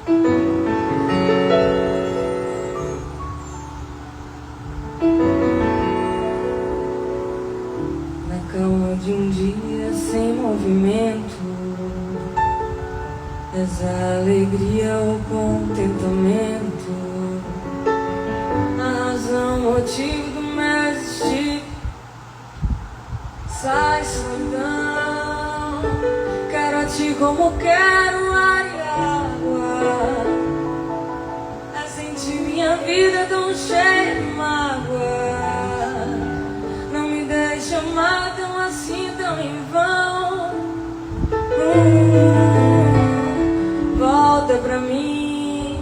Na calma de um dia sem movimento, essa alegria ou contentamento, a razão, motivo do meu existir. Sai, solidão, quero a ti como quero ar e água. É sentir minha vida tão cheia de mágoa. Não me deixe amar tão assim, tão em vão. Volta pra mim,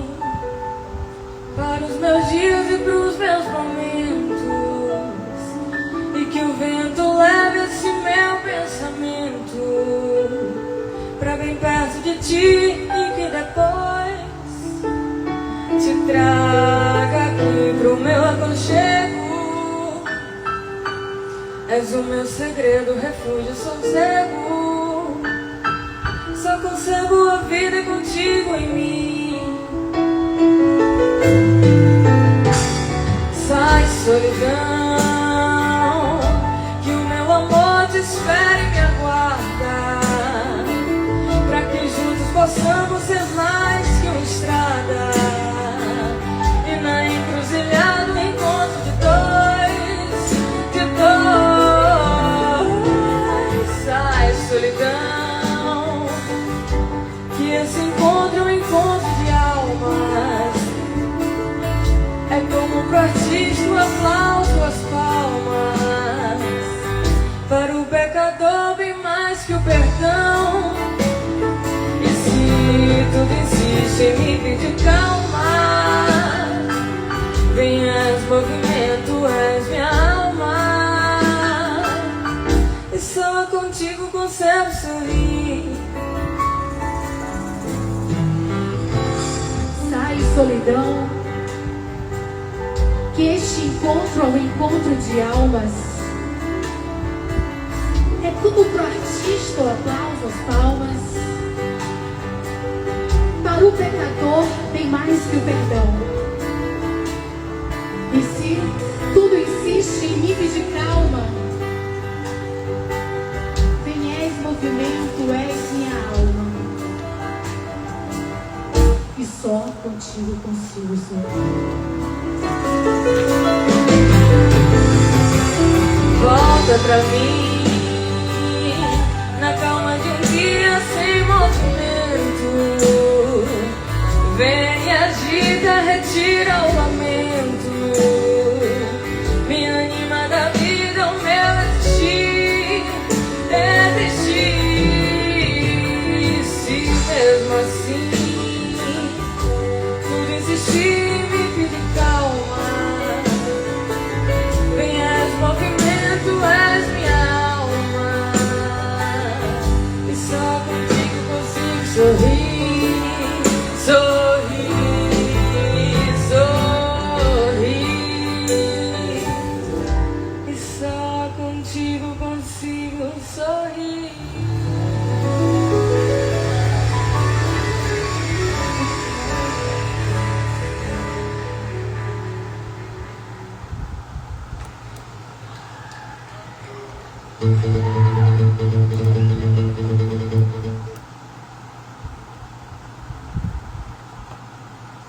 para os meus dias e pros meus momentos, e que o vento leve esse meu pensamento pra bem perto de ti, e que depois te traga aqui pro meu aconchego. És o meu segredo, refúgio, sossego. Só concebo a vida contigo em mim. Sai, solidão, que o meu amor te espera e me aguarda, pra que juntos possamos ser mais que uma estrada, e na encruzilhada o encontro de dois, de dois. Sai, solidão, que esse encontro é um encontro de almas. É como pro artista o aplauso, as palmas. Para o pecador bem mais que o perdão. E se tudo insiste em me pedir calma, vem, és movimento, és minha alma. E só contigo consigo sorrir. Sai, solidão, que este encontro é um encontro de almas. É como pro artista o aplauso, as palmas. Para o pecador, bem mais que o perdão. E se tudo insiste em me pedir calma, vem, és movimento, és minha alma. E só contigo consigo sorrir. Volta pra mim, na calma de um dia sem movimento. Vem e agita, retira o lamento. Me anima da vida, o meu existir é existir. Se mesmo assim tudo insistir, me pedir calma, vem, és movimento, és minha alma. E só contigo consigo sorrir, sorrir, sorrir. E só contigo consigo sorrir.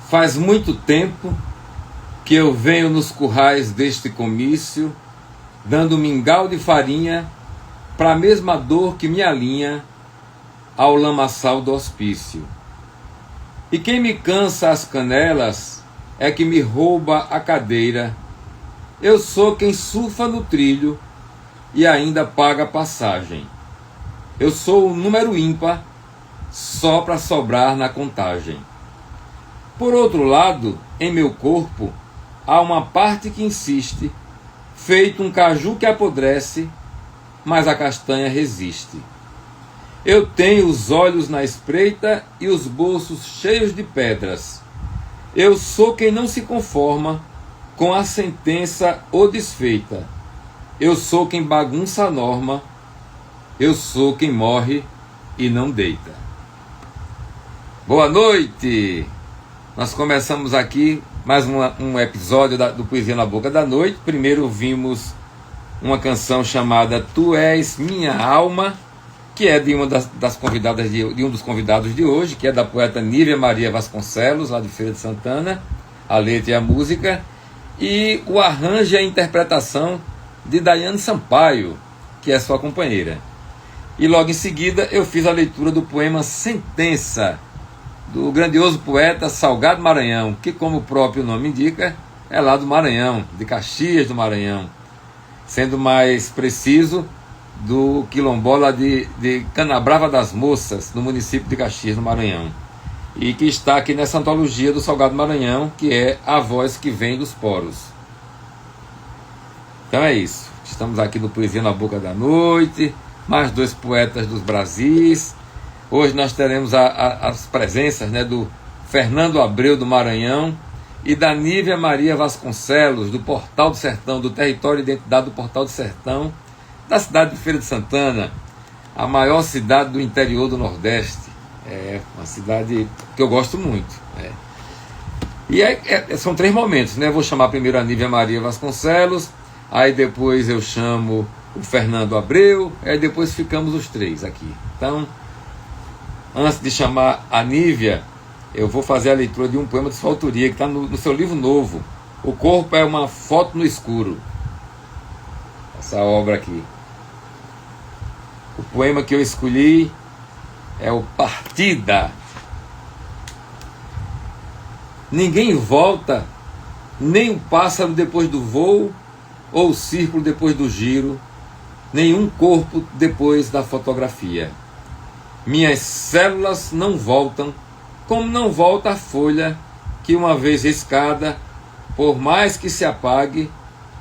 Faz muito tempo que eu venho nos currais deste comício, dando mingau de farinha para a mesma dor que me alinha ao lamaçal do hospício. E quem me cansa as canelas é que me rouba a cadeira. Eu sou quem surfa no trilho e ainda paga a passagem. Eu sou o número ímpar só para sobrar na contagem. Por outro lado, em meu corpo, há uma parte que insiste, feito um caju que apodrece, mas a castanha resiste. Eu tenho os olhos na espreita e os bolsos cheios de pedras. Eu sou quem não se conforma com a sentença ou desfeita. Eu sou quem bagunça a norma. Eu sou quem morre e não deita. Boa noite! Nós começamos aqui mais um episódio do Poesia na Boca da Noite. Primeiro vimos uma canção chamada Tu És Minha Alma, que é de uma das convidadas de um dos convidados de hoje, que é da poeta Nívia Maria Vasconcelos, lá de Feira de Santana, a letra e a música, e o arranjo e a interpretação de Daiane Sampaio, que é sua companheira. E logo em seguida eu fiz a leitura do poema Sentença, do grandioso poeta Salgado Maranhão, que, como o próprio nome indica, é lá do Maranhão, de Caxias do Maranhão, sendo mais preciso, do quilombola de Canabrava das Moças, no município de Caxias do Maranhão, e que está aqui nessa antologia do Salgado Maranhão, que é A Voz que Vem dos Poros. Então é isso, estamos aqui no Poesia na Boca da Noite, mais dois poetas dos Brasis. Hoje nós teremos as presenças, né, do Fernando Abreu do Maranhão e da Nívia Maria Vasconcelos, do Portal do Sertão, do Território e Identidade do Portal do Sertão, da cidade de Feira de Santana, a maior cidade do interior do Nordeste. É uma cidade que eu gosto muito. E são três momentos, né? Eu vou chamar primeiro a Nívia Maria Vasconcelos, aí depois eu chamo o Fernando Abreu, aí depois ficamos os três aqui. Então, antes de chamar a Nívia, eu vou fazer a leitura de um poema de sua autoria, que está no seu livro novo. O Corpo é uma Foto no Escuro. Essa obra aqui. O poema que eu escolhi é o Partida. Ninguém volta, nem um pássaro depois do voo, ou o círculo depois do giro, nenhum corpo depois da fotografia. Minhas células não voltam, como não volta a folha que, uma vez riscada, por mais que se apague,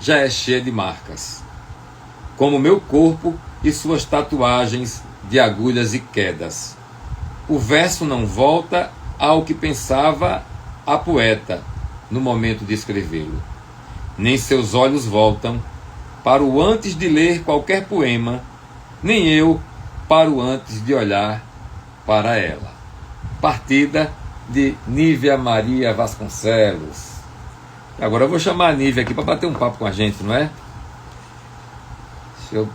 já é cheia de marcas. Como meu corpo e suas tatuagens de agulhas e quedas. O verso não volta ao que pensava a poeta no momento de escrevê-lo. Nem seus olhos voltam para o antes de ler qualquer poema, nem eu para o antes de olhar para ela. Partida de Nívia Maria Vasconcelos. Agora eu vou chamar a Nívia aqui para bater um papo com a gente, não é? Deixa eu...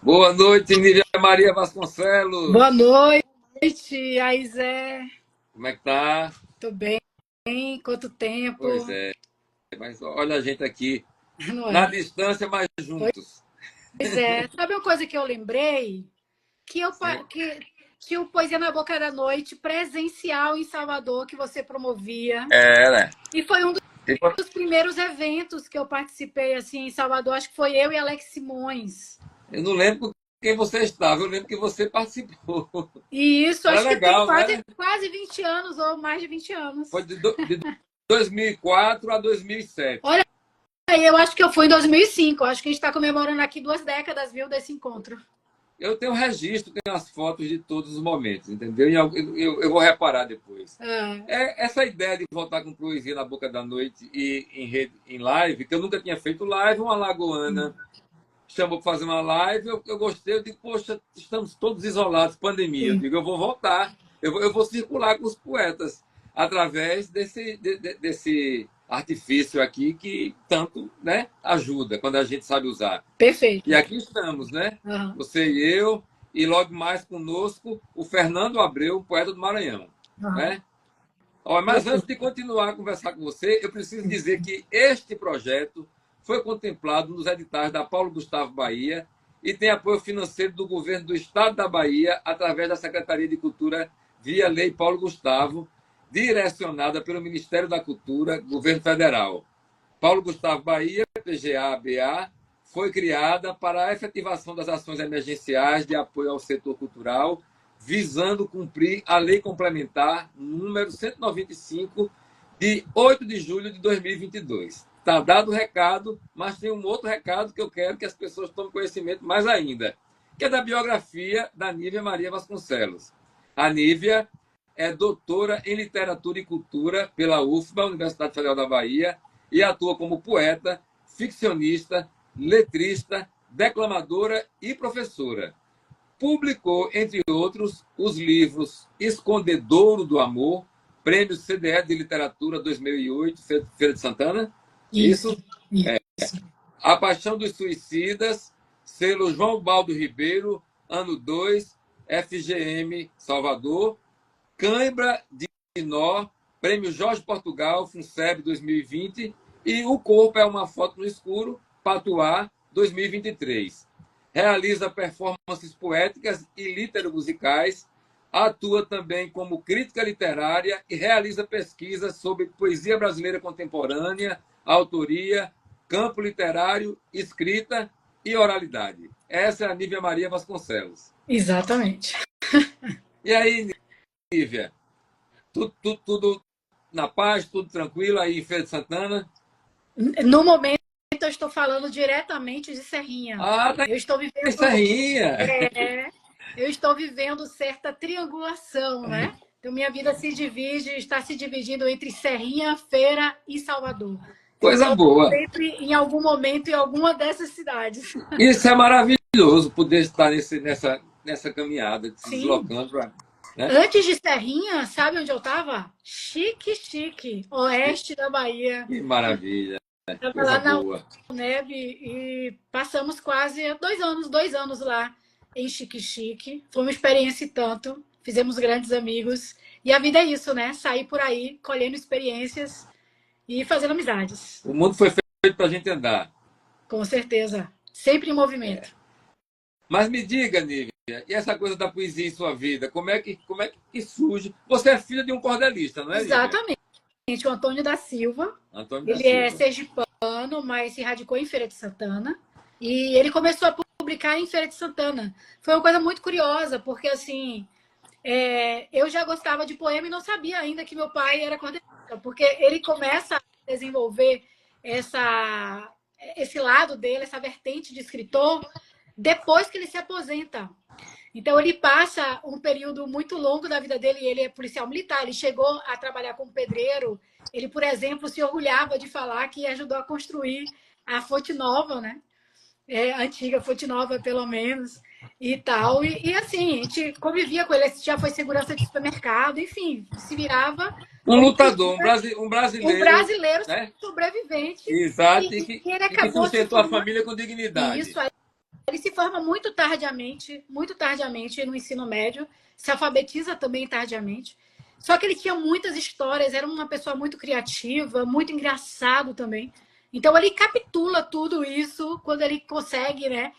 Boa noite, Nívia Maria Vasconcelos. Boa noite, Aizé. Como é que tá? Tô bem. Quanto tempo? Pois é. Mas olha a gente aqui, Não na é? distância, mas juntos. Pois é. Sabe uma coisa que eu lembrei? Que tinha o Poesia na Boca da Noite presencial em Salvador que você promovia. Né? E foi um dos primeiros eventos que eu participei assim em Salvador. Acho que foi eu e Alex Simões. Eu não lembro com quem você estava, eu lembro que você participou. E isso, Era acho legal, que tem né? quase 20 anos ou mais de 20 anos. Foi de 2004 a 2007. Olha, eu acho que eu fui em 2005. Acho que a gente está comemorando aqui 2 décadas, viu, desse encontro. Eu tenho registro, tenho as fotos de todos os momentos, entendeu? Eu vou reparar depois. Essa ideia de voltar com poesia na boca da noite e em live, que eu nunca tinha feito live, uma lagoana chamou para fazer uma live, eu gostei, eu digo, poxa, estamos todos isolados, pandemia. Eu digo, eu vou voltar, eu vou circular com os poetas através desse artifício aqui que tanto, né, ajuda quando a gente sabe usar. Perfeito. E aqui estamos, né? Você e eu, e logo mais conosco o Fernando Abreu, poeta do Maranhão. Né? Mas antes de continuar a conversar com você, eu preciso dizer que este projeto foi contemplado nos editais da Paulo Gustavo Bahia e tem apoio financeiro do governo do estado da Bahia através da Secretaria de Cultura via Lei Paulo Gustavo, direcionada pelo Ministério da Cultura, governo federal. Paulo Gustavo Bahia, PGA-BA, foi criada para a efetivação das ações emergenciais de apoio ao setor cultural, visando cumprir a Lei Complementar número 195, de 8 de julho de 2022. Está dado o recado, mas tem um outro recado que eu quero que as pessoas tomem conhecimento mais ainda, que é da biografia da Nívia Maria Vasconcelos. A Nívia é doutora em Literatura e Cultura pela UFBA, Universidade Federal da Bahia, e atua como poeta, ficcionista, letrista, declamadora e professora. Publicou, entre outros, os livros Escondedouro do Amor, Prêmio CDE de Literatura 2008, Feira de Santana. Isso. A Paixão dos Suicidas, selo João Baldo Ribeiro, ano 2, FGM Salvador. Cãibra de Nó, Prêmio Jorge Portugal, FUNSEB 2020. E O Corpo é uma Foto no Escuro, Patuá 2023. Realiza performances poéticas e litero-musicais, atua também como crítica literária e realiza pesquisas sobre poesia brasileira contemporânea, autoria, campo literário, escrita e oralidade. Essa é a Nívia Maria Vasconcelos. Exatamente. E aí, Nívia, tudo na paz, tudo tranquilo aí em Feira de Santana? No momento, eu estou falando diretamente de Serrinha. Tá eu estou vivendo Serrinha. Eu estou vivendo certa triangulação, né? Então, minha vida está se dividindo entre Serrinha, Feira e Salvador. Coisa boa. Sempre em algum momento em alguma dessas cidades. Isso é maravilhoso, poder estar nessa caminhada, se deslocando. Né? Antes de Serrinha, sabe onde eu estava? Chique, oeste da Bahia. Que maravilha. Estava lá na UNEB e passamos quase 2 anos lá em Chique. Foi uma experiência e tanto. Fizemos grandes amigos. E a vida é isso, né? Sair por aí, colhendo experiências e fazendo amizades. O mundo foi feito para a gente andar. Com certeza. Sempre em movimento. Mas me diga, Nívia, e essa coisa da poesia em sua vida? Como é que surge? Você é filha de um cordelista, não é, Nívia? Exatamente. O Antônio da Silva. Ele é sergipano, mas se radicou em Feira de Santana. E ele começou a publicar em Feira de Santana. Foi uma coisa muito curiosa, porque assim, eu já gostava de poema e não sabia ainda que meu pai era cordelista, porque ele começa a desenvolver esse lado dele, essa vertente de escritor, depois que ele se aposenta. Então, ele passa um período muito longo da vida dele, ele é policial militar, ele chegou a trabalhar como pedreiro, ele, por exemplo, se orgulhava de falar que ajudou a construir a Fonte Nova, né? A antiga Fonte Nova, pelo menos, e tal. E assim, a gente convivia com ele, já foi segurança de supermercado, enfim, se virava. Um lutador, um brasileiro. Um brasileiro, né? Sobrevivente. Exato, e que sustentou a família com dignidade. Isso, ele se forma muito tardiamente no ensino médio, se alfabetiza também tardiamente. Só que ele tinha muitas histórias, era uma pessoa muito criativa, muito engraçado também. Então, ele capitula tudo isso quando ele consegue, né,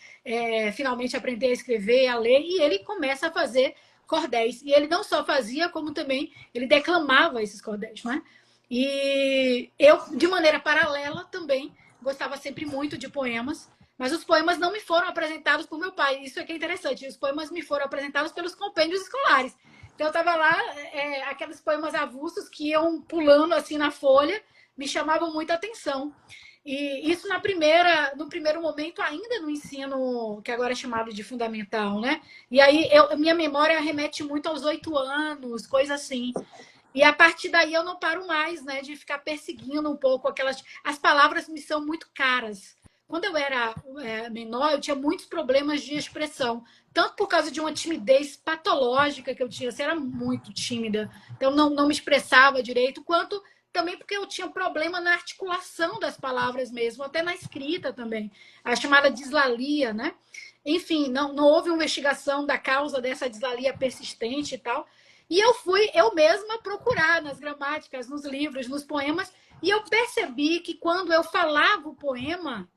finalmente aprender a escrever, a ler, e ele começa a fazer cordéis. E ele não só fazia, como também ele declamava esses cordéis, né? E eu, de maneira paralela, também gostava sempre muito de poemas, mas os poemas não me foram apresentados por meu pai. Isso é que é interessante. Os poemas me foram apresentados pelos compêndios escolares. Então, eu estava lá, aqueles poemas avulsos que iam pulando assim na folha, me chamavam muita atenção. E isso no primeiro momento, ainda no ensino, que agora é chamado de fundamental, né? E aí, minha memória remete muito aos 8 anos, coisa assim. E a partir daí eu não paro mais, né? De ficar perseguindo um pouco aquelas... As palavras me são muito caras. Quando eu era menor, eu tinha muitos problemas de expressão. Tanto por causa de uma timidez patológica que eu tinha. Eu era muito tímida. Então, não me expressava direito. Quanto também porque eu tinha problema na articulação das palavras mesmo. Até na escrita também. A chamada dislalia, né? Enfim, não houve uma investigação da causa dessa dislalia persistente e tal. E eu fui eu mesma procurar nas gramáticas, nos livros, nos poemas. E eu percebi que quando eu falava o poema,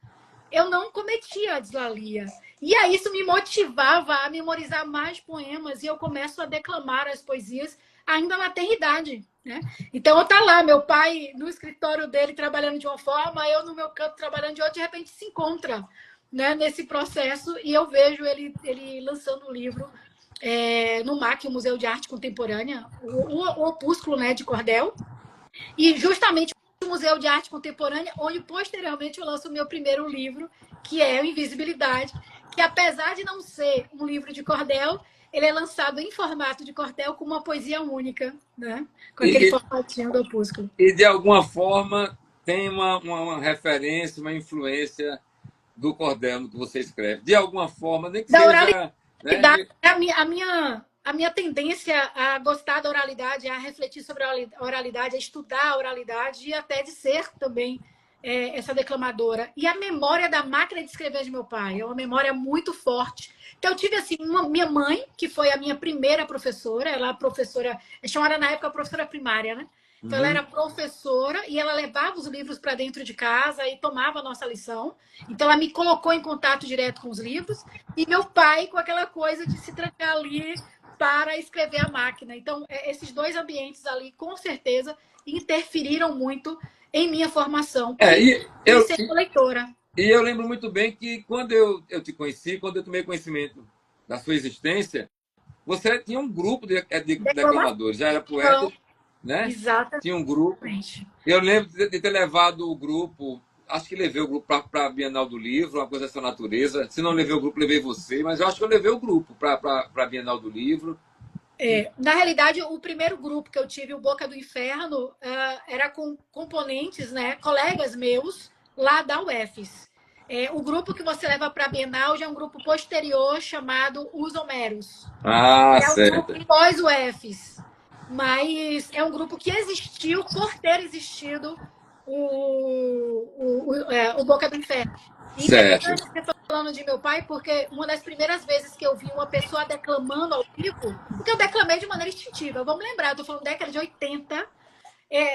eu não cometia a dislalia. E aí isso me motivava a memorizar mais poemas e eu começo a declamar as poesias ainda na tenridade, né? Então, eu tá lá, meu pai no escritório dele trabalhando de uma forma, eu no meu canto trabalhando de outra, de repente se encontra, né, nesse processo e eu vejo ele lançando um livro no MAC, o Museu de Arte Contemporânea, o opúsculo, né, de cordel, e justamente o Museu de Arte Contemporânea, onde posteriormente eu lanço o meu primeiro livro, que é o Invisibilidade, que apesar de não ser um livro de cordel, ele é lançado em formato de cordel com uma poesia única, né? Com aquele E, formatinho do opúsculo. e de alguma forma tem uma referência, uma influência do cordel no que você escreve. De alguma forma, nem que Da seja. Né? oralidade, a minha tendência a gostar da oralidade, a refletir sobre a oralidade, a estudar a oralidade e até de ser também essa declamadora. E a memória da máquina de escrever de meu pai é uma memória muito forte. Então, eu tive assim, minha mãe, que foi a minha primeira professora, ela é professora, é chamada na época professora primária, né? Então, ela era professora e ela levava os livros para dentro de casa e tomava a nossa lição. Então, ela me colocou em contato direto com os livros. E meu pai com aquela coisa de se trancar ali para escrever a máquina. Então, esses dois ambientes ali, com certeza, interferiram muito em minha formação. É, e E eu, ser leitora. e eu lembro muito bem que quando eu te conheci, quando eu tomei conhecimento da sua existência, você tinha um grupo de Declamação. declamadores, já era poeta, né? Exatamente. Tinha um grupo. Eu lembro de ter levado o grupo, acho que levei o grupo para a Bienal do Livro, uma coisa dessa natureza. Se não levei o grupo, levei você, mas eu acho que eu levei o grupo para a Bienal do Livro. Na realidade, o primeiro grupo que eu tive, o Boca do Inferno, era com componentes, né, colegas meus, lá da UFES. O grupo que você leva para a Bienal já é um grupo posterior chamado Os Homeros. Ah, É um certo. grupo pós-UFES. Mas é um grupo que existiu por ter existido o Boca do Inferno. E Certo. interessante você falando de meu pai, porque uma das primeiras vezes que eu vi uma pessoa declamando ao vivo, porque eu declamei de maneira instintiva. Vamos lembrar, eu estou falando década de 80,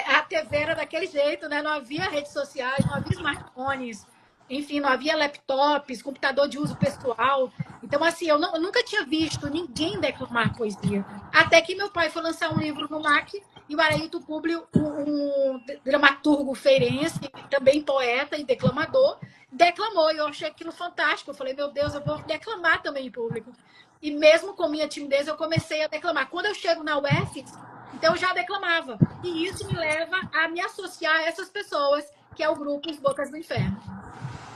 a TV era daquele jeito, né? Não havia redes sociais, não havia smartphones, enfim, não havia laptops, computador de uso pessoal. Então, assim, eu nunca tinha visto ninguém declamar poesia. Até que meu pai foi lançar um livro no MAC e o Arailton Publio, um dramaturgo feirense, também poeta e declamador, declamou. E eu achei aquilo fantástico. Eu falei, meu Deus, eu vou declamar também em público. E mesmo com minha timidez, eu comecei a declamar. Quando eu chego na UFES, então eu já declamava. E isso me leva a me associar a essas pessoas, que é o grupo Os Bocas do Inferno.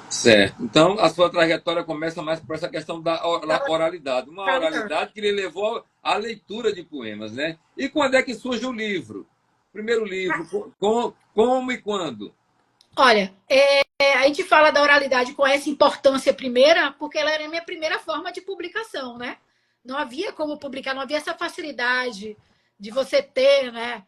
Certo. Então, a sua trajetória começa mais por essa questão da oralidade. Uma oralidade que lhe levou à leitura de poemas, né? E quando é que surge o livro? Primeiro livro, como e quando? Olha, a gente fala da oralidade com essa importância primeira, porque ela era a minha primeira forma de publicação, né? Não havia como publicar, não havia essa facilidade de você ter, né?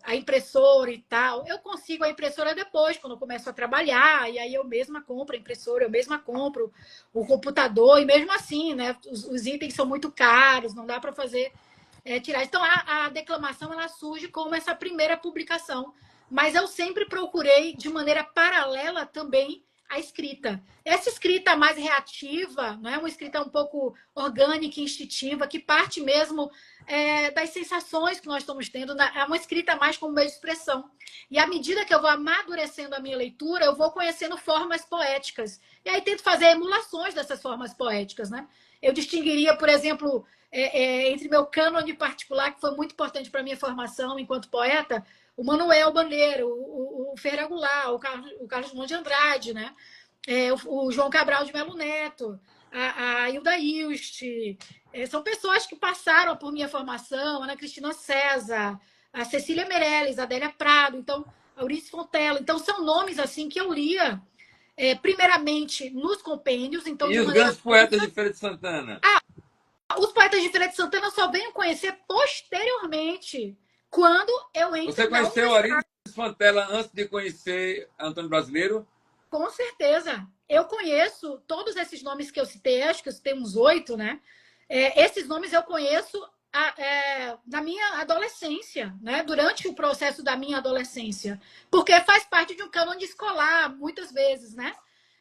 A impressora e tal. Eu consigo a impressora depois, quando eu começo a trabalhar, e aí eu mesma compro a impressora, eu mesma compro o computador, e mesmo assim, né? Os itens são muito caros, não dá para fazer tirar. Então, a declamação ela surge como essa primeira publicação. Mas eu sempre procurei, de maneira paralela também, a escrita. Essa escrita mais reativa, não é uma escrita um pouco orgânica e instintiva, que parte mesmo das sensações que nós estamos tendo, é uma escrita mais como meio de expressão. E à medida que eu vou amadurecendo a minha leitura, eu vou conhecendo formas poéticas. E aí tento fazer emulações dessas formas poéticas, né? Eu distinguiria, por exemplo, entre meu cânone particular, que foi muito importante para a minha formação enquanto poeta, o Manuel Bandeira, o Ferreira Goulart, o Carlos Drummond de Andrade, né? O João Cabral de Melo Neto, a Hilda Hilst. São pessoas que passaram por minha formação, a Ana Cristina César, a Cecília Meirelles, a Adélia Prado, então, a Eurice Fontela. Então, são nomes assim que eu lia, primeiramente, nos compêndios. Então, E os grandes poetas de Feira de Santana? Os poetas de Feira de Santana eu só venho conhecer posteriormente, quando eu entro. Você conheceu Eurice Fontela antes de conhecer Antônio Brasileiro? Com certeza. Eu conheço todos esses nomes que eu citei, acho que eu citei uns 8, né? Esses nomes eu conheço na minha adolescência, né? Durante o processo da minha adolescência. Porque faz parte de um cânone escolar, muitas vezes, né?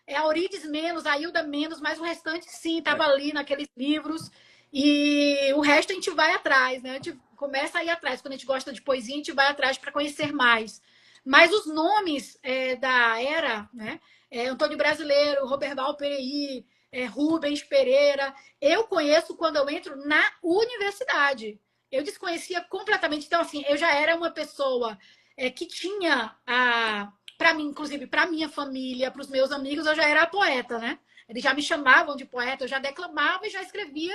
A Eurides menos, a Hilda menos, mas o restante, sim, estava ali naqueles livros. E o resto a gente vai atrás, né? A gente começa a ir atrás. Quando a gente gosta de poesia, a gente vai atrás para conhecer mais. Mas os nomes da era, né? Antônio Brasileiro, Roberval Pereira, Rubens Pereira, eu conheço quando eu entro na universidade. Eu desconhecia completamente. Então, assim, eu já era uma pessoa que tinha, para mim, inclusive, para minha família, para os meus amigos, eu já era poeta, né? Eles já me chamavam de poeta, eu já declamava e já escrevia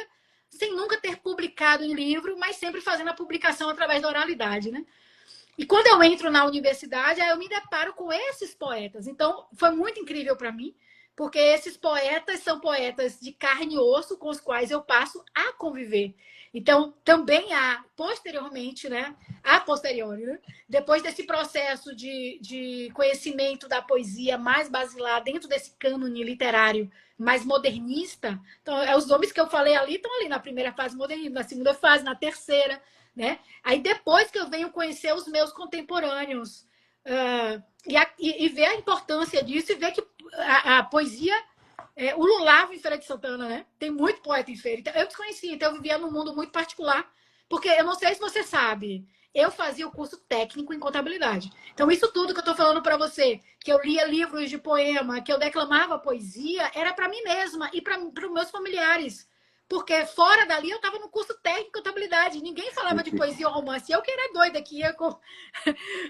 sem nunca ter publicado em livro, mas sempre fazendo a publicação através da oralidade, né? E quando eu entro na universidade, aí eu me deparo com esses poetas. Então, foi muito incrível para mim, porque esses poetas são poetas de carne e osso com os quais eu passo a conviver. Então, também há, posteriormente, né? A posteriori, né? Depois desse processo de conhecimento da poesia mais basilar dentro desse cânone literário mais modernista, então, os nomes que eu falei ali estão ali na primeira fase modernista, na segunda fase, na terceira, né? Aí depois que eu venho conhecer os meus contemporâneos e ver a importância disso e ver que a poesia, o Lulavo em Feira de Santana, né? Tem muito poeta em feira. Então, eu desconhecia, então eu vivia num mundo muito particular, porque eu não sei se você sabe, eu fazia o curso técnico em contabilidade. Então, isso tudo que eu estou falando para você, que eu lia livros de poema, que eu declamava poesia, era para mim mesma e para os meus familiares. Porque fora dali eu estava no curso técnico de contabilidade. Ninguém falava de poesia ou romance. Eu que era doida que ia com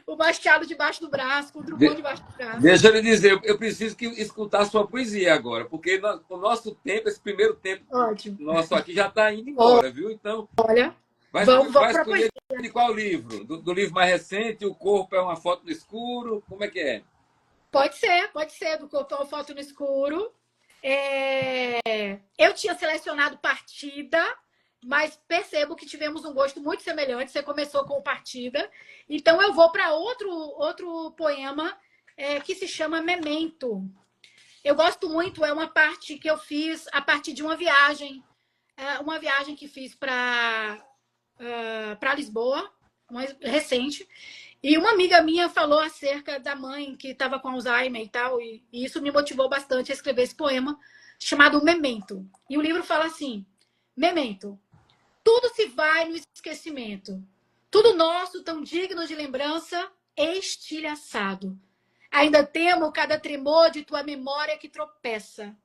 o Machado debaixo do braço, com o Drummond debaixo do braço. Deixa eu lhe dizer, eu preciso escutar a sua poesia agora, porque o nosso tempo, esse primeiro tempo Ótimo. nosso aqui já está indo embora, viu? Então, olha, vai escolher de qual livro? Do livro mais recente, O Corpo é uma Foto no Escuro? Como é que é? Pode ser. Do Corpo é uma Foto no Escuro. Eu tinha selecionado Partida, mas percebo que tivemos um gosto muito semelhante. Você começou com Partida. Então, eu vou para outro poema que se chama Memento. Eu gosto muito, é uma parte que eu fiz a partir de uma viagem que fiz para Lisboa, recente. E uma amiga minha falou acerca da mãe que estava com Alzheimer e tal, e isso me motivou bastante a escrever esse poema chamado Memento. E o livro fala assim: Memento, tudo se vai no esquecimento, tudo nosso tão digno de lembrança, estilhaçado. Ainda temo cada tremor de tua memória que tropeça.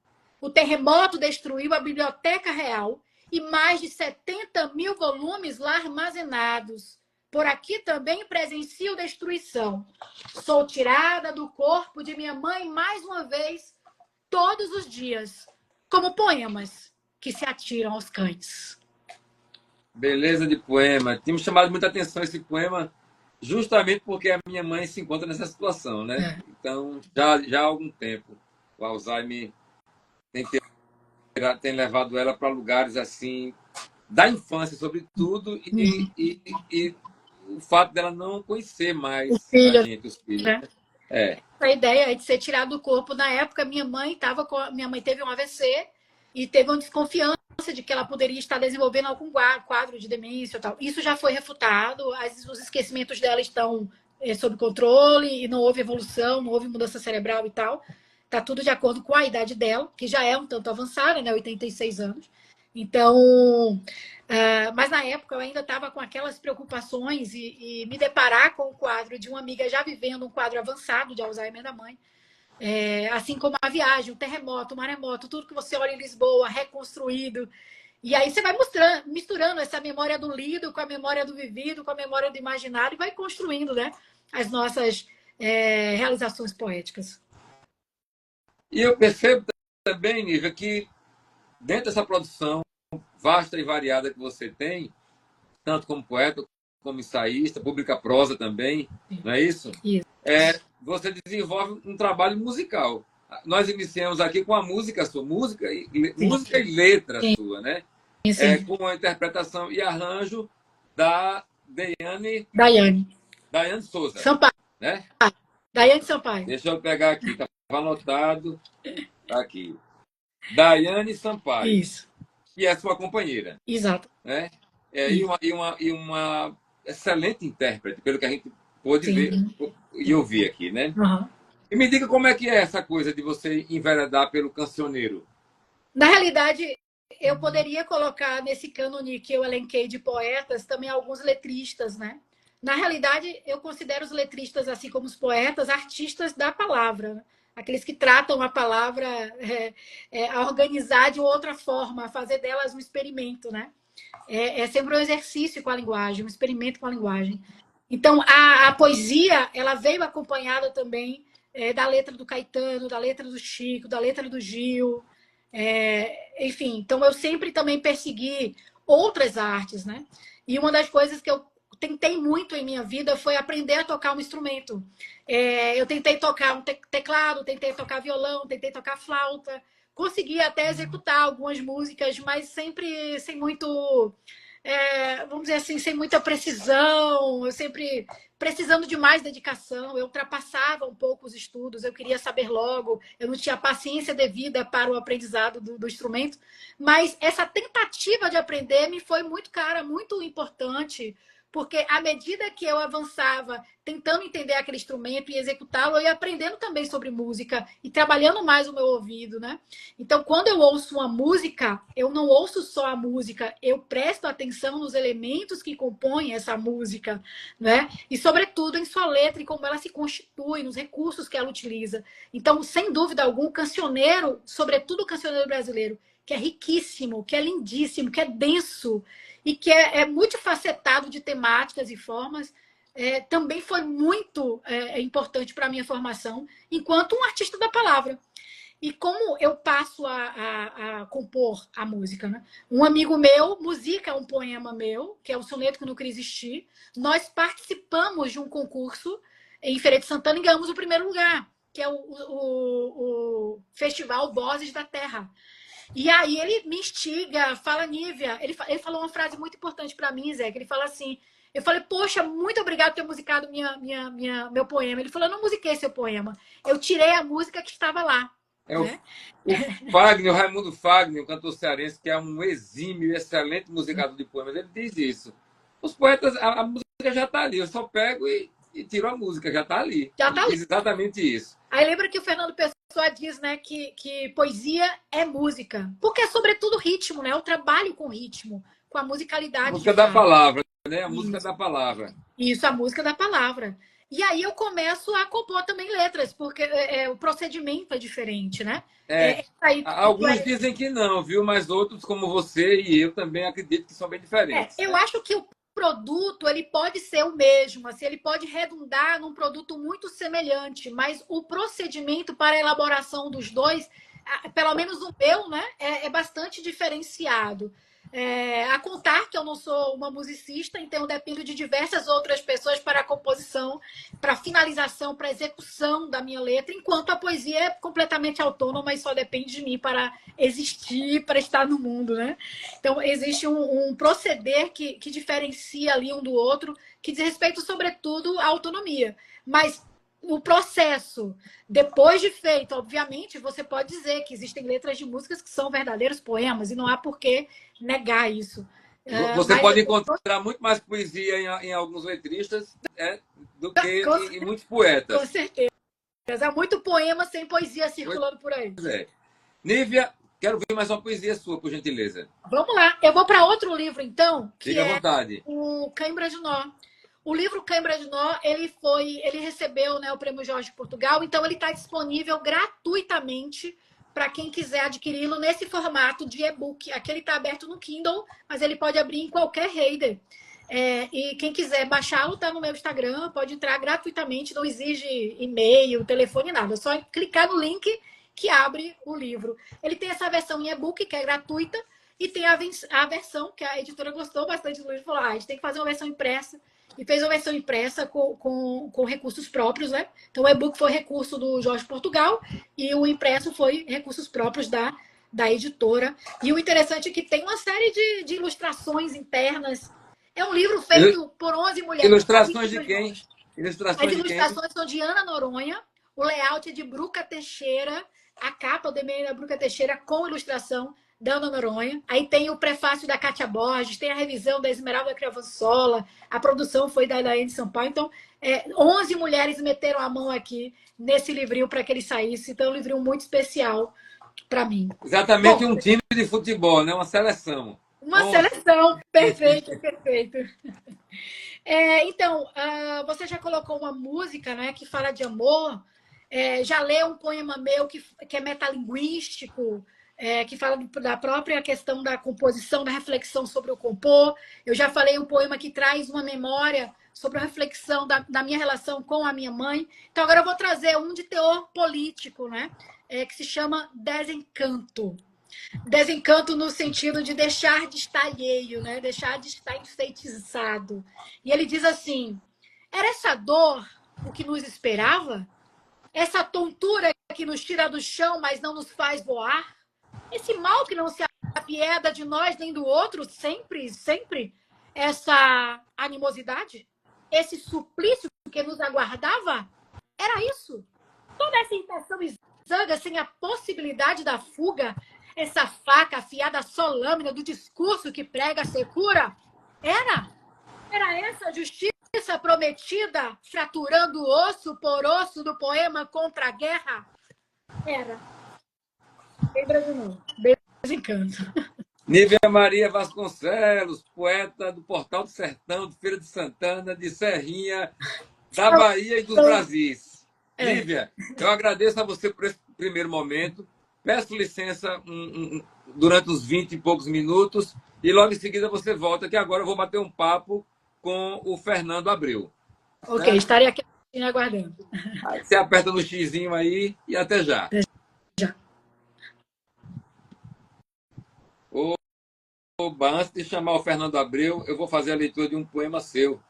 O terremoto destruiu a biblioteca real e mais de 70.000 volumes lá armazenados. Por aqui também presencio destruição. Sou tirada do corpo de minha mãe mais uma vez, todos os dias, como poemas que se atiram aos cães. Beleza de poema. Tinha me chamado muita atenção esse poema, justamente porque a minha mãe se encontra nessa situação, né? Então, já há algum tempo, o Alzheimer tem levado ela para lugares assim, da infância, sobretudo, e o fato dela não conhecer mais os filhos. A ideia é de ser tirado do corpo. Na época, minha mãe teve um AVC e teve uma desconfiança de que ela poderia estar desenvolvendo algum quadro de demência e tal. Isso já foi refutado, os esquecimentos dela estão sob controle e não houve evolução, não houve mudança cerebral e tal. Está tudo de acordo com a idade dela, que já é um tanto avançada, né? 86 anos. Então, mas na época eu ainda estava com aquelas preocupações e me deparar com o quadro de uma amiga já vivendo um quadro avançado de Alzheimer da mãe, assim como a viagem, o terremoto, o maremoto, tudo que você olha em Lisboa, reconstruído. E aí você vai misturando essa memória do lido com a memória do vivido, com a memória do imaginário e vai construindo, né, as nossas realizações poéticas. E eu percebo também, Nívia, que dentro dessa produção vasta e variada que você tem, tanto como poeta, como ensaísta, publica prosa também, não é isso? Isso. Você desenvolve um trabalho musical. Nós iniciamos aqui com a música sua, música e letra sua, né? Com a interpretação e arranjo da Daiane Souza. Sampaio. Né? Daiane Sampaio. Deixa eu pegar aqui, estava anotado. Tá aqui. Daiane Sampaio. Isso. Que é sua companheira. Exato. Né? E uma excelente intérprete, pelo que a gente pôde ver e ouvir aqui, né? Uhum. E me diga como é que é essa coisa de você enveredar pelo cancioneiro. Na realidade, eu poderia colocar nesse cânone que eu elenquei de poetas também alguns letristas, né? Na realidade, eu considero os letristas, assim como os poetas, artistas da palavra, né? Aqueles que tratam a palavra a organizar de outra forma, a fazer delas um experimento, né? É sempre um exercício com a linguagem, um experimento com a linguagem. Então, a poesia, ela veio acompanhada também da letra do Caetano, da letra do Chico, da letra do Gil. enfim, então eu sempre também persegui outras artes, né? E uma das coisas que eu tentei muito em minha vida foi aprender a tocar um instrumento. Eu tentei tocar um teclado, tentei tocar violão, tentei tocar flauta, consegui até executar algumas músicas, mas sempre sem muito, vamos dizer assim, sem muita precisão, eu sempre precisando de mais dedicação, eu ultrapassava um pouco os estudos, eu queria saber logo, eu não tinha paciência devida para o aprendizado do instrumento, mas essa tentativa de aprender me foi muito cara, muito importante, porque à medida que eu avançava tentando entender aquele instrumento e executá-lo, eu ia aprendendo também sobre música e trabalhando mais o meu ouvido, né? Então, quando eu ouço uma música, eu não ouço só a música, eu presto atenção nos elementos que compõem essa música, né? E, sobretudo, em sua letra e como ela se constitui, nos recursos que ela utiliza. Então, sem dúvida alguma, o cancioneiro, sobretudo o cancioneiro brasileiro, que é riquíssimo, que é lindíssimo, que é denso e que é multifacetado de temáticas e formas, também foi muito importante para a minha formação enquanto um artista da palavra. E como eu passo a compor a música, né? Um amigo meu musica um poema meu, que é o Soneto que Nunca Existi. Nós participamos de um concurso em Feira de Santana e ganhamos o primeiro lugar, que é o Festival Vozes da Terra. E aí ele me instiga, fala, Nívia, ele falou uma frase muito importante para mim, Zé, que ele fala assim, eu falei, poxa, muito obrigado por ter musicado meu poema. Ele falou, eu não musiquei seu poema, eu tirei a música que estava lá. É Né? o Fagner, o Raimundo Fagner, um cantor cearense, que é um exímio, excelente musicador de poemas, ele diz isso. Os poetas, a música já está ali, eu só pego e tiro a música, já está ali. Já tá Ele ali. diz exatamente isso. Aí lembra que o Fernando Pessoa diz, né, que poesia é música, porque é sobretudo ritmo, né? Eu trabalho com ritmo, com a musicalidade. A música da palavra, né? A música da palavra. Isso, a música da palavra. E aí eu começo a compor também letras, porque o procedimento é diferente, né? Alguns dizem que não, viu? Mas outros, como você e eu, também acredito que são bem diferentes. Eu acho que o produto ele pode ser o mesmo, assim, ele pode redundar num produto muito semelhante, mas o procedimento para a elaboração dos dois, pelo menos o meu, né, é bastante diferenciado. A contar que eu não sou uma musicista, então eu dependo de diversas outras pessoas para a composição, para a finalização, para a execução da minha letra, enquanto a poesia é completamente autônoma e só depende de mim para existir, para estar no mundo, né? Então existe um proceder que diferencia ali um do outro, que diz respeito, sobretudo, à autonomia. Mas o processo, depois de feito, obviamente, você pode dizer que existem letras de músicas que são verdadeiros poemas, e não há por que negar isso. Você pode encontrar muito mais poesia em alguns letristas do que em muitos poetas. Com certeza. Há muito poema sem poesia circulando por aí. Nívia, quero ver mais uma poesia sua, por gentileza. Vamos lá. Eu vou para outro livro, então, que Fique à vontade. O Cãibra de Nó. O livro Cãibra de Nó, ele recebeu, né, o Prêmio Jorge de Portugal, então ele está disponível gratuitamente para quem quiser adquiri-lo nesse formato de e-book. Aqui ele está aberto no Kindle, mas ele pode abrir em qualquer reader. E quem quiser baixá-lo está no meu Instagram, pode entrar gratuitamente, não exige e-mail, telefone, nada. É só clicar no link que abre o livro. Ele tem essa versão em e-book, que é gratuita, e tem a versão que a editora gostou bastante do livro, falou, a gente tem que fazer uma versão impressa. E fez uma versão impressa com recursos próprios, né? Então, o e-book foi recurso do Jorge Portugal e o impresso foi recursos próprios da editora. E o interessante é que tem uma série de ilustrações internas. É um livro feito por 11 mulheres. Ilustrações de quem? As ilustrações são de Ana Noronha, o layout é de Bruca Teixeira, a capa, o desenho da Bruca Teixeira com ilustração da Ana Noronha. Aí tem o prefácio da Kátia Borges, tem a revisão da Esmeralda Criavansola, a produção foi da Elaine Sampaio. Então, 11 mulheres meteram a mão aqui nesse livrinho para que ele saísse. Então, é um livrinho muito especial para mim. Exatamente. Bom, um time de futebol, né? Uma seleção. Uma seleção. Perfeito, perfeito. Então, você já colocou uma música, né, que fala de amor. Já leu um poema meu que é metalinguístico, que fala da própria questão da composição, da reflexão sobre o compor. Eu já falei um poema que traz uma memória sobre a reflexão da minha relação com a minha mãe. Então, agora eu vou trazer um de teor político, né? Que se chama Desencanto. Desencanto no sentido de deixar de estar alheio, né? Deixar de estar enfeitiçado. E ele diz assim: era essa dor o que nos esperava? Essa tontura que nos tira do chão, mas não nos faz voar? Esse mal que não se apieda de nós nem do outro, sempre, sempre? Essa animosidade? Esse suplício que nos aguardava? Era isso? Toda essa intenção exanga sem a possibilidade da fuga? Essa faca afiada só lâmina do discurso que prega a secura? Era essa a justiça prometida, fraturando osso por osso do poema contra a guerra? Era. Lembra de novo. Desencanto. Nívia Maria Vasconcelos, poeta do Portal do Sertão, de Feira de Santana, de Serrinha, da Bahia e dos Brasis. Nívia, eu agradeço a você por esse primeiro momento. Peço licença durante uns 20 e poucos minutos e logo em seguida você volta, que agora eu vou bater um papo com o Fernando Abreu. Ok, certo? Estarei aqui aguardando. Aí você aperta no xizinho aí e até já. Até já. Oba, antes de chamar o Fernando Abreu, eu vou fazer a leitura de um poema seu.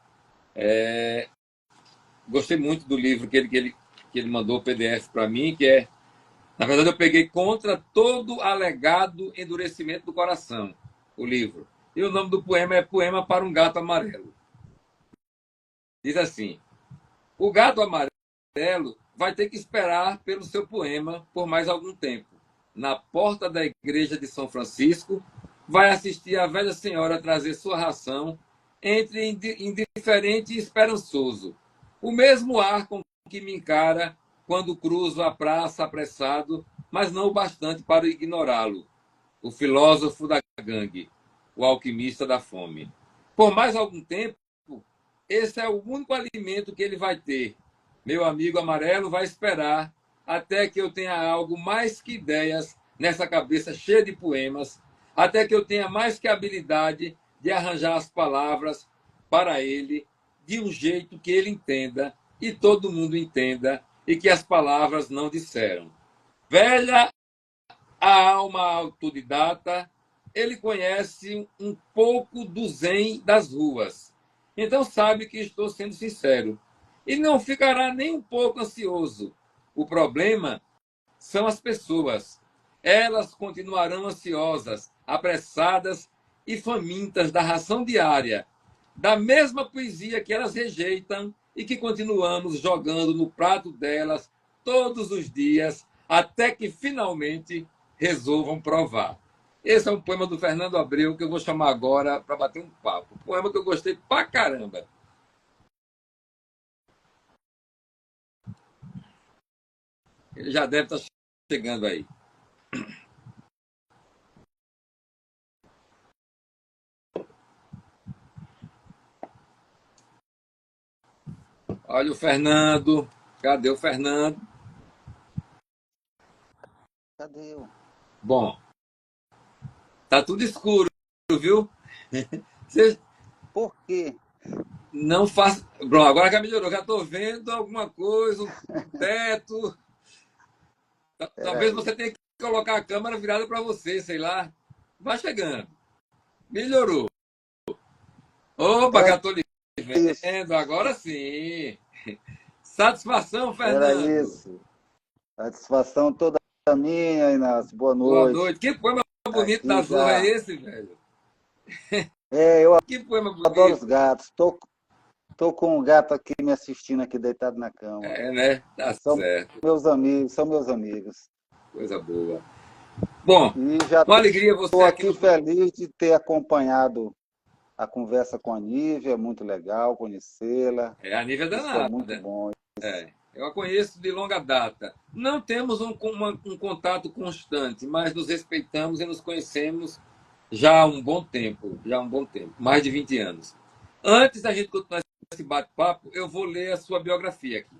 Gostei muito do livro que ele mandou o PDF para mim, que é, na verdade, eu peguei Contra Todo Alegado Endurecimento do Coração, o livro. E o nome do poema é Poema para um Gato Amarelo. Diz assim: o gato amarelo vai ter que esperar pelo seu poema por mais algum tempo. Na porta da igreja de São Francisco, vai assistir a velha senhora trazer sua ração entre indiferente e esperançoso. O mesmo ar com que me encara quando cruzo a praça apressado, mas não o bastante para ignorá-lo. O filósofo da gangue, o alquimista da fome. Por mais algum tempo, esse é o único alimento que ele vai ter. Meu amigo amarelo vai esperar até que eu tenha algo mais que ideias nessa cabeça cheia de poemas, até que eu tenha mais que habilidade de arranjar as palavras para ele de um jeito que ele entenda e todo mundo entenda e que as palavras não disseram. Velha a alma autodidata, ele conhece um pouco do zen das ruas. Então sabe que estou sendo sincero. E não ficará nem um pouco ansioso. O problema são as pessoas. Elas continuarão ansiosas, apressadas e famintas da ração diária, da mesma poesia que elas rejeitam e que continuamos jogando no prato delas todos os dias, até que finalmente resolvam provar. Esse é um poema do Fernando Abreu que eu vou chamar agora para bater um papo. Um poema que eu gostei pra caramba. Ele já deve estar chegando aí. Olha o Fernando. Cadê o Fernando? Cadê eu? Bom, tá tudo escuro, viu? Você Por quê? não faz. Bom, agora já melhorou. Já estou vendo alguma coisa, um teto. Talvez você tenha que colocar a câmera virada para você, sei lá. Vai chegando. Melhorou. Opa, já estou lhe vendo. Agora sim. Satisfação, Fernando. Era isso. Satisfação toda minha, Inácio. Boa noite. Boa noite. Que poema bonito Aqui da já... Zorra é esse, velho? Eu que poema bonito. Adoro os gatos. Tô com um gato aqui me assistindo aqui deitado na cama. Né? Tá certo. São meus amigos. Coisa boa. Bom, e já com alegria você estou aqui feliz de ter acompanhado a conversa com a Nívia, muito legal conhecê-la. A Nívia é danada. É muito bom. Eu a conheço de longa data. Não temos um contato constante, mas nos respeitamos e nos conhecemos já há um bom tempo. Mais de 20 anos. Antes da gente continuar esse bate-papo, eu vou ler a sua biografia aqui.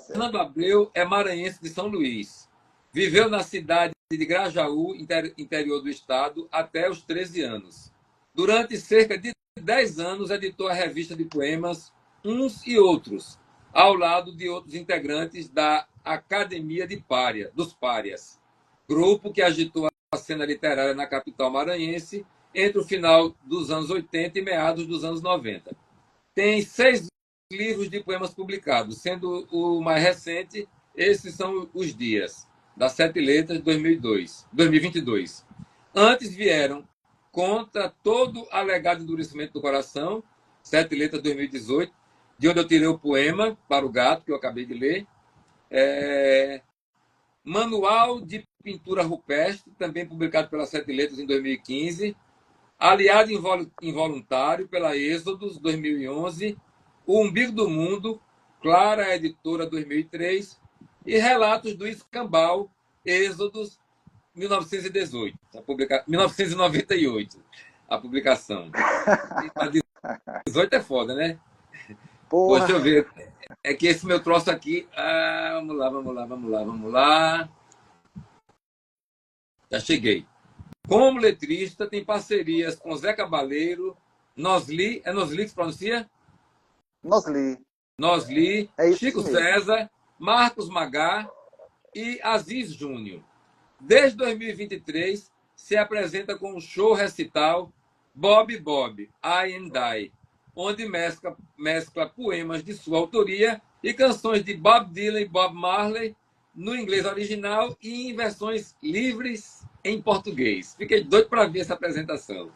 Fernando Abreu é maranhense de São Luís. Viveu na cidade de Grajaú, interior do estado, até os 13 anos. Durante cerca de 10 anos, editou a revista de poemas Uns e Outros, ao lado de outros integrantes da Academia dos Párias. grupo que agitou a cena literária na capital maranhense entre o final dos anos 80 e meados dos anos 90. Tem 6 livros de poemas publicados, sendo o mais recente, esses são os Dias, das 7 Letras, de 2022. Antes vieram Contra Todo Alegado Endurecimento do Coração, 7 Letras, 2018, de onde eu tirei o poema Para o Gato, que eu acabei de ler. Manual de Pintura Rupestre, também publicado pela 7 Letras em 2015. Aliado Involuntário, pela Êxodos, 2011. O Umbigo do Mundo, Clara Editora, 2003. E Relatos do Escambau, Êxodos, 1918, 1998, a publicação. 18 é foda, né? Porra. Deixa eu ver. É que esse meu troço aqui. Vamos lá. Já cheguei. Como letrista, tem parcerias com Zé Cabaleiro, Nosli, é Nosli que se pronuncia? Nosli, Chico mesmo. César, Marcos Magá e Aziz Júnior. Desde 2023, se apresenta com um show recital Bob, I and I, onde mescla poemas de sua autoria e canções de Bob Dylan e Bob Marley no inglês original e em versões livres em português. Fiquei doido para ver essa apresentação.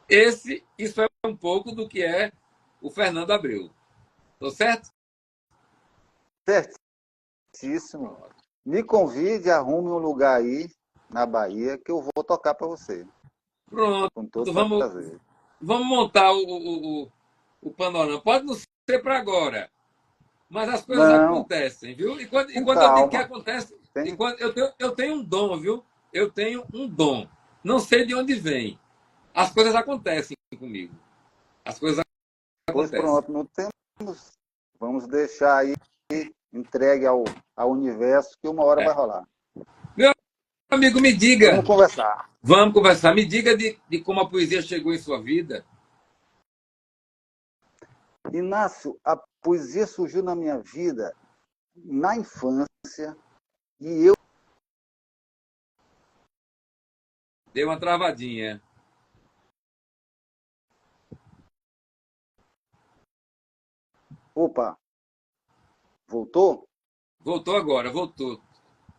Isso é um pouco do que é o Fernando Abreu. Estou certo? Certíssimo. Me convide, arrume um lugar aí na Bahia que eu vou tocar para você. Pronto. Com todo prazer. Vamos montar o panorama. Pode não ser para agora, mas as coisas acontecem, viu? E quando eu digo que acontece, eu tenho um dom, viu? Eu tenho um dom. Não sei de onde vem. As coisas acontecem comigo. As coisas acontecem. Pois pronto, não temos. Vamos deixar aí entregue ao universo que uma hora vai rolar. Meu amigo, me diga. Vamos conversar. Vamos conversar. Me diga de como a poesia chegou em sua vida. Inácio, a poesia surgiu na minha vida na infância e eu... Deu uma travadinha. Opa! Voltou? Voltou agora, voltou.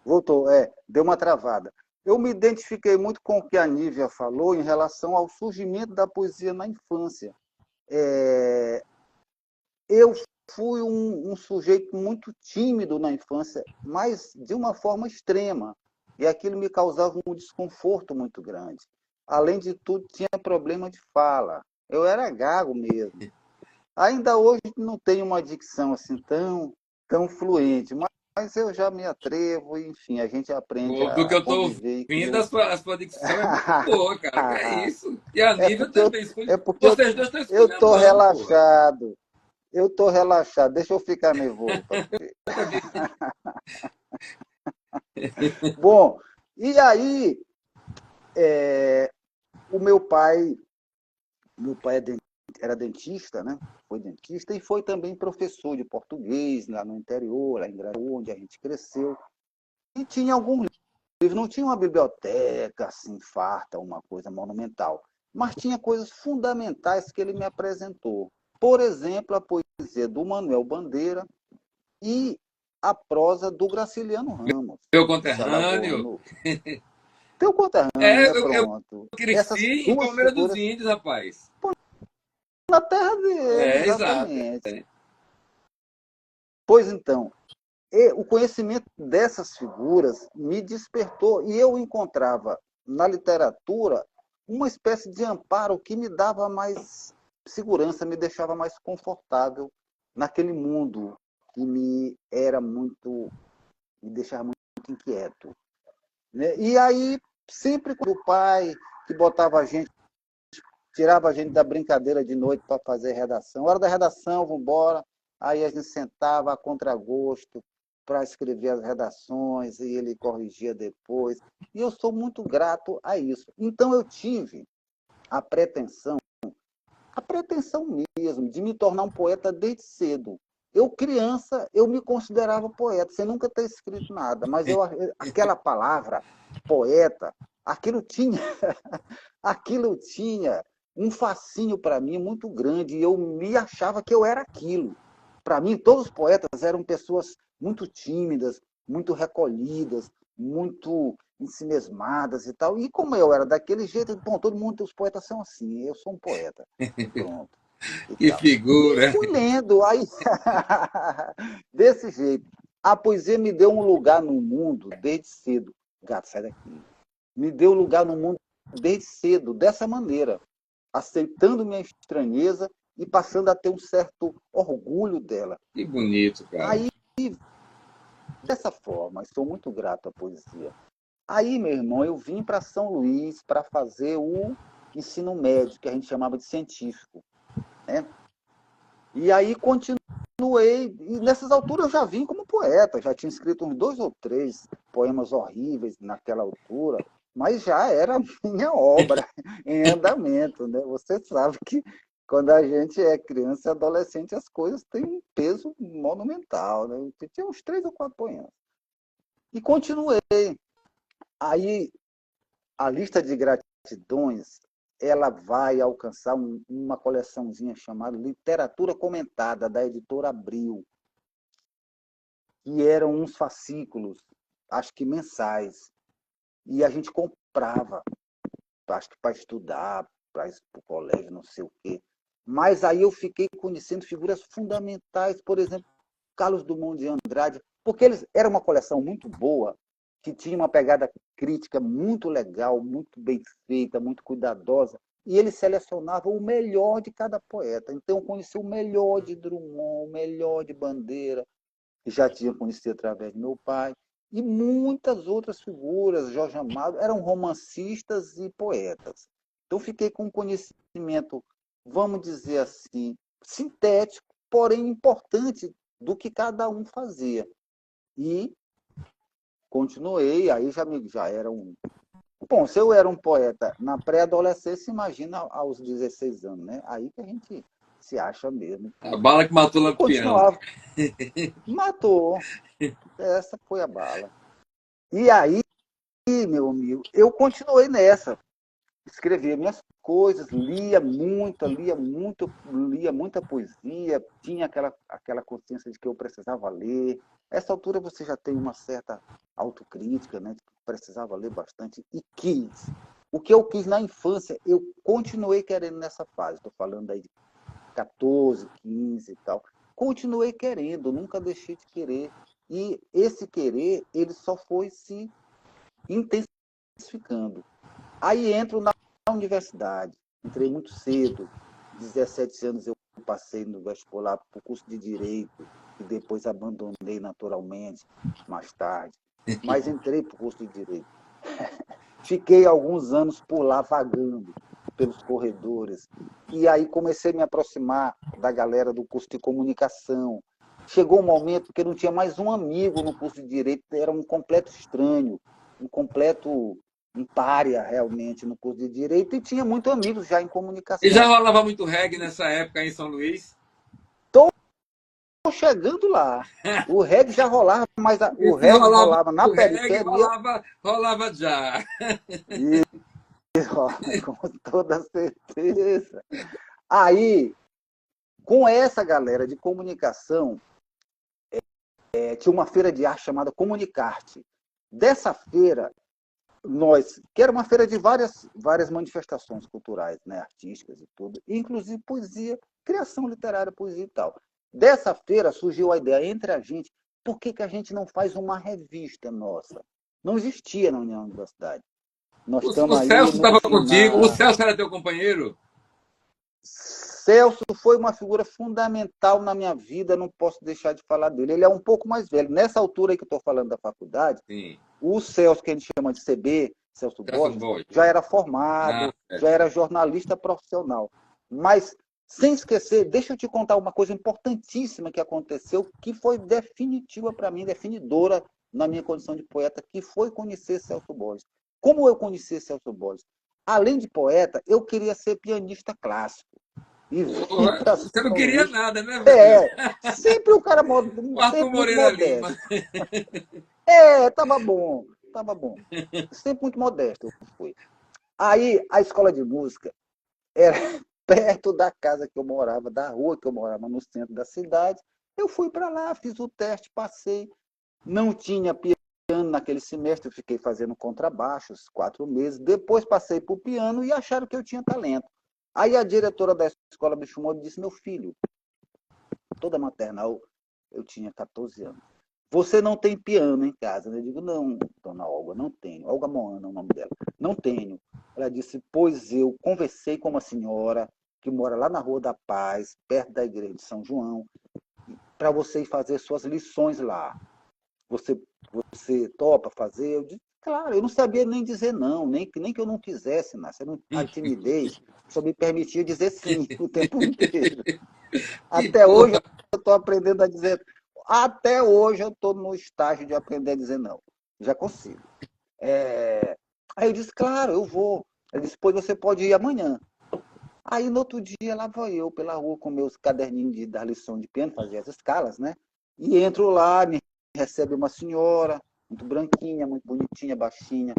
Voltou, deu uma travada. Eu me identifiquei muito com o que a Nívia falou em relação ao surgimento da poesia na infância. Eu fui um sujeito muito tímido na infância, mas de uma forma extrema. E aquilo me causava um desconforto muito grande. Além de tudo, tinha problema de fala. Eu era gago mesmo. Ainda hoje não tenho uma dicção assim tão fluente, mas eu já me atrevo, enfim, a gente aprende do que eu estou ouvindo, a sua dicção é muito boa, cara. É isso. E a Nívia também. Vocês dois estão escutando. Eu estou relaxado. Eu estou relaxado. Deixa eu ficar nervoso. Bom, e aí, o meu pai era dentista, né? Foi dentista e foi também professor de português lá no interior, lá em Grajaú, onde a gente cresceu. E tinha alguns livros, não tinha uma biblioteca assim farta, uma coisa monumental, mas tinha coisas fundamentais que ele me apresentou. Por exemplo, a poesia do Manuel Bandeira e a prosa do Graciliano Ramos. Meu conterrâneo. Teu conterrâneo, pronto. Eu cresci em Palmeiras dos Índios, rapaz. Na terra dele, exatamente. Exato. Pois então, o conhecimento dessas figuras me despertou e eu encontrava na literatura uma espécie de amparo que me dava mais segurança, me deixava mais confortável naquele mundo que me deixava muito inquieto. Né? E aí, sempre com o pai que botava a gente, tirava a gente da brincadeira de noite para fazer redação. Hora da redação, vamos embora. Aí a gente sentava a contragosto para escrever as redações e ele corrigia depois. E eu sou muito grato a isso. Então eu tive a pretensão mesmo, de me tornar um poeta desde cedo. Eu, criança, eu me considerava poeta, sem nunca ter escrito nada, mas aquela palavra poeta, aquilo tinha, aquilo tinha um fascínio para mim muito grande, e eu me achava que eu era aquilo. Para mim, todos os poetas eram pessoas muito tímidas, muito recolhidas, muito ensimesmadas e tal. E como eu era daquele jeito, bom, todo mundo, os poetas são assim, eu sou um poeta. Pronto. E Que tal. E figura! fui lendo, aí, desse jeito. A poesia me deu um lugar no mundo desde cedo. Gato, sai daqui. Me deu lugar no mundo desde cedo, dessa maneira, aceitando minha estranheza e passando a ter um certo orgulho dela. Que bonito, cara. Aí, dessa forma, sou muito grato à poesia. Aí, meu irmão, eu vim para São Luís para fazer o ensino médio, que a gente chamava de científico, né? E aí continuei, e nessas alturas eu já vim como poeta, já tinha escrito uns 2 ou 3 poemas horríveis naquela altura, mas já era minha obra em andamento, né? Você sabe que quando a gente é criança e adolescente, as coisas têm um peso monumental, né? Eu tinha uns 3 ou 4 poemas. E continuei. Aí, a lista de gratidões, ela vai alcançar uma coleçãozinha chamada Literatura Comentada, da editora Abril, que eram uns fascículos, acho que mensais, e a gente comprava, acho que para estudar, para ir para o colégio, não sei o quê. Mas aí eu fiquei conhecendo figuras fundamentais, por exemplo, Carlos Drummond de Andrade, porque eles era uma coleção muito boa, que tinha uma pegada crítica muito legal, muito bem feita, muito cuidadosa, e ele selecionava o melhor de cada poeta. Então, eu conheci o melhor de Drummond, o melhor de Bandeira, que já tinha conhecido através do meu pai, e muitas outras figuras, Jorge Amado, eram romancistas e poetas. Então, fiquei com um conhecimento, vamos dizer assim, sintético, porém importante do que cada um fazia. E continuei, aí já era um... Bom, se eu era um poeta na pré-adolescência, imagina aos 16 anos, né? Aí que a gente se acha mesmo. A bala que matou o E Lampião. continuava. Matou. Essa foi a bala. E aí, meu amigo, eu continuei nessa. Escrevia minhas coisas, lia muita poesia, tinha aquela consciência de que eu precisava ler. Essa altura você já tem uma certa autocrítica, né? Precisava ler bastante e quis. O que eu quis na infância, eu continuei querendo nessa fase. Estou falando aí de 14, 15 e tal. Continuei querendo, nunca deixei de querer. E esse querer, ele só foi se intensificando. Aí entro na universidade, entrei muito cedo, 17 anos eu passei no vestibular para o curso de Direito, e depois abandonei naturalmente, mais tarde, mas entrei para o curso de Direito. Fiquei alguns anos por lá vagando pelos corredores, e aí comecei a me aproximar da galera do curso de Comunicação. Chegou um momento que eu não tinha mais um amigo no curso de Direito, era um completo estranho, um completo um pária realmente no curso de Direito, e tinha muitos amigos já em comunicação. E já rolava muito reggae nessa época aí em São Luís? Estou chegando lá. O reggae já rolava, mas o reggae rolava na periferia. Rolava já. E com toda certeza. Aí, com essa galera de comunicação, tinha uma feira de arte chamada Comunicarte. Dessa feira, que era uma feira de várias manifestações culturais, né, artísticas e tudo, inclusive poesia, criação literária, poesia e tal. Dessa feira surgiu a ideia entre a gente, por que a gente não faz uma revista nossa? Não existia na União Universidade. O Celso estava contigo, o Celso era teu companheiro? Celso foi uma figura fundamental na minha vida, não posso deixar de falar dele. Ele é um pouco mais velho. Nessa altura aí que eu estou falando da faculdade, sim. O Celso, que a gente chama de CB, Celso Borges, já era formado, já era jornalista profissional. Mas, sem esquecer, deixa eu te contar uma coisa importantíssima que aconteceu, que foi definitiva para mim, definidora na minha condição de poeta, que foi conhecer Celso Borges. Como eu conheci Celso Borges? Além de poeta, eu queria ser pianista clássico. Você não queria nada, né, velho? Sempre o cara Arthur Moreira Lima. Tava bom. estava bom. Sempre muito modesto eu fui. Aí, a escola de música era perto da casa que eu morava, da rua que eu morava, no centro da cidade. Eu fui para lá, fiz o teste, passei. Não tinha piano naquele semestre, eu fiquei fazendo contrabaixos 4 meses. Depois passei para o piano e acharam que eu tinha talento. Aí a diretora da escola me chamou e disse: meu filho, toda maternal, eu tinha 14 anos. Você não tem piano em casa? Eu digo: não, dona Olga, não tenho. Olga Moana é o nome dela. Não tenho. Ela disse: pois eu conversei com uma senhora que mora lá na Rua da Paz, perto da igreja de São João, para você ir fazer suas lições lá. Você topa fazer? Eu disse: claro, eu não sabia nem dizer não, nem que eu não quisesse, Nácia. A timidez só me permitia dizer sim o tempo inteiro. Até hoje eu estou aprendendo a dizer. Até hoje eu estou no estágio de aprender a dizer não. Já consigo. Aí eu disse: claro, eu vou. Ele disse: pois você pode ir amanhã. Aí no outro dia lá vou eu pela rua com meus caderninhos da lição de piano, fazer as escalas, né? E entro lá, me recebe uma senhora, muito branquinha, muito bonitinha, baixinha.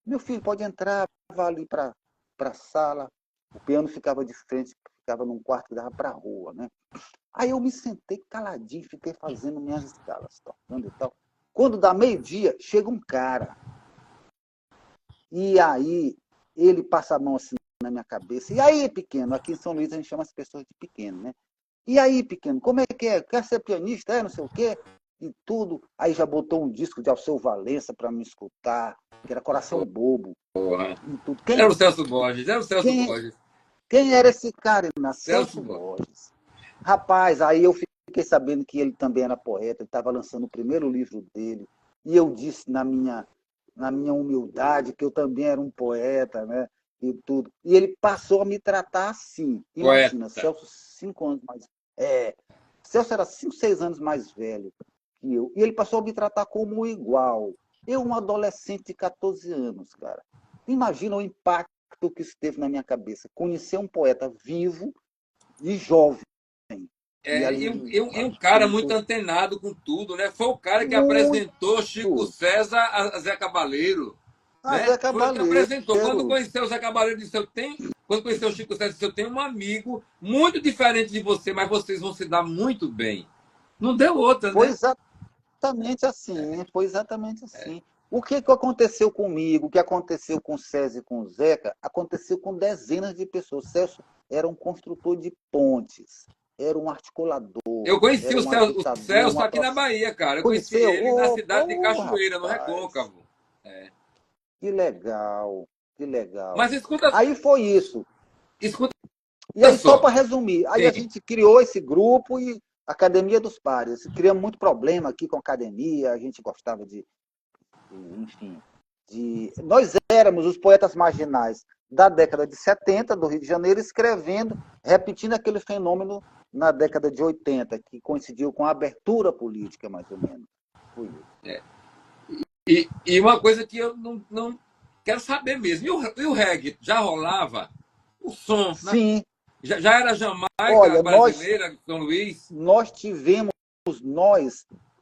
Meu filho, pode entrar, vá ali para a sala. O piano ficava de frente, ficava num quarto que dava para a rua, né? Aí eu me sentei caladinho, fiquei fazendo minhas escalas, tocando e tal. Quando dá meio-dia, chega um cara. E aí ele passa a mão assim na minha cabeça. E aí, pequeno? Aqui em São Luís a gente chama as pessoas de pequeno, né? E aí, pequeno, como é que é? Quer ser pianista? Não sei o quê? E tudo. Aí já botou um disco de Alceu Valença para me escutar, que era Coração Bobo. Porra. E tudo. Era o Celso Borges, era o Celso Borges. Quem era esse cara? Celso Celso Borges. Rapaz, aí eu fiquei sabendo que ele também era poeta, ele estava lançando o primeiro livro dele. E eu disse na minha humildade que eu também era um poeta, né? E tudo. E ele passou a me tratar assim. Imagina, Poeta. Celso, 5 anos mais. Celso era 5, 6 anos mais velho que eu. E ele passou a me tratar como igual. Eu, um adolescente de 14 anos, cara. Imagina o impacto que isso teve na minha cabeça. Conhecer um poeta vivo e jovem. E um cara muito antenado com tudo, né? Foi o cara que muito. apresentou Chico César a Zé Cabaleiro. Né? Zé Foi o que Cabaleiro. apresentou. Quando conheceu o Zé Cabaleiro, disse: quando conheceu o Chico César, disse: eu tenho um amigo muito diferente de você, mas vocês vão se dar muito bem. Não deu outra, Foi né? exatamente assim. Foi exatamente assim. O que aconteceu comigo, o que aconteceu com o César e com o Zeca, aconteceu com dezenas de pessoas. Celso era um construtor de pontes, era um articulador, Eu conheci era o um agitador. Celso aqui na Bahia, cara. Eu conheci Conheceu? ele na cidade de Cachoeira, no Rapaz, Recôncavo. que legal, que legal. Mas escuta, Aí foi isso. escuta E aí, só só. para resumir, aí a gente criou esse grupo e Academia dos Pares. Criamos muito problema aqui com a academia, a gente gostava enfim, nós éramos os poetas marginais da década de 70 do Rio de Janeiro, escrevendo, repetindo aquele fenômeno na década de 80, que coincidiu com a abertura política, mais ou menos. Foi isso. E uma coisa que eu não quero saber mesmo. E o reggae? Já rolava? O som? Né? Sim. Já era Jamaica Olha, brasileira, São Luís? Nós tivemos,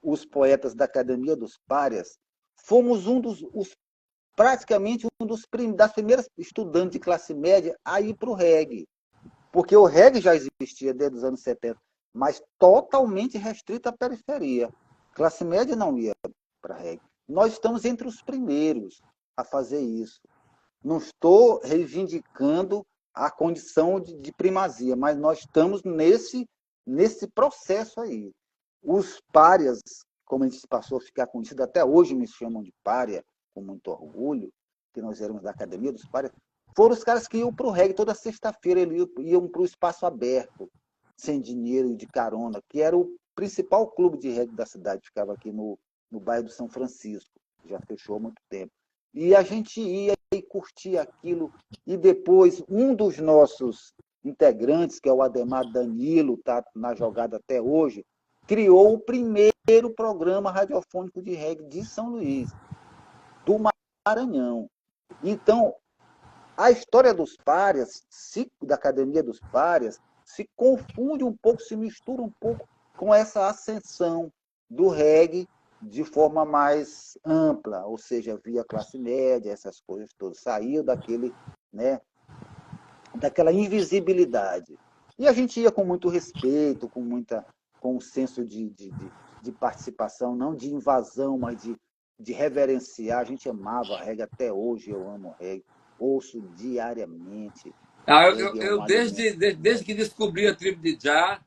os poetas da Academia dos Párias, fomos praticamente das primeiras estudantes de classe média a ir para o reggae. Porque o reggae já existia desde os anos 70, mas totalmente restrito à periferia. Classe média não ia para reggae. Nós estamos entre os primeiros a fazer isso. Não estou reivindicando a condição de primazia, mas nós estamos nesse processo aí. Os párias, como a gente passou a ficar conhecido, até hoje me chamam de pária, com muito orgulho, que nós éramos da Academia dos Párias, foram os caras que iam para o reggae toda sexta-feira, eles iam para o Espaço Aberto, sem dinheiro e de carona, que era o principal clube de reggae da cidade, ficava aqui no bairro do São Francisco, já fechou há muito tempo. E a gente ia e curtia aquilo, e depois um dos nossos integrantes, que é o Ademar Danilo, está na jogada até hoje, criou o primeiro programa radiofônico de reggae de São Luís, do Maranhão. Então, a história dos párias, da Academia dos Párias, se confunde um pouco, se mistura um pouco com essa ascensão do reggae de forma mais ampla, ou seja, via classe média, essas coisas todas. Saiu daquele, né, daquela invisibilidade. E a gente ia com muito respeito, com um senso de participação, não de invasão, mas de reverenciar. A gente amava a reggae, até hoje eu amo o reggae, ouço diariamente. Reggae é Eu um alimento. desde que descobri a tribo de Jah,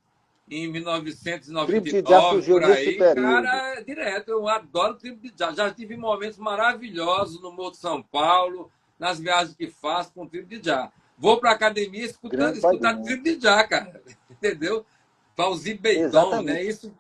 em Tribo de Jah 1999, surgiu por nesse aí, período. cara, direto, eu adoro tribo de Jah. Já tive momentos maravilhosos no Morro de São Paulo, nas viagens que faço com tribo de Jah. Vou para academia Grande escutar Badum. tribo de Jah, cara. Entendeu? Fauzi Beidon, né? Exatamente. Isso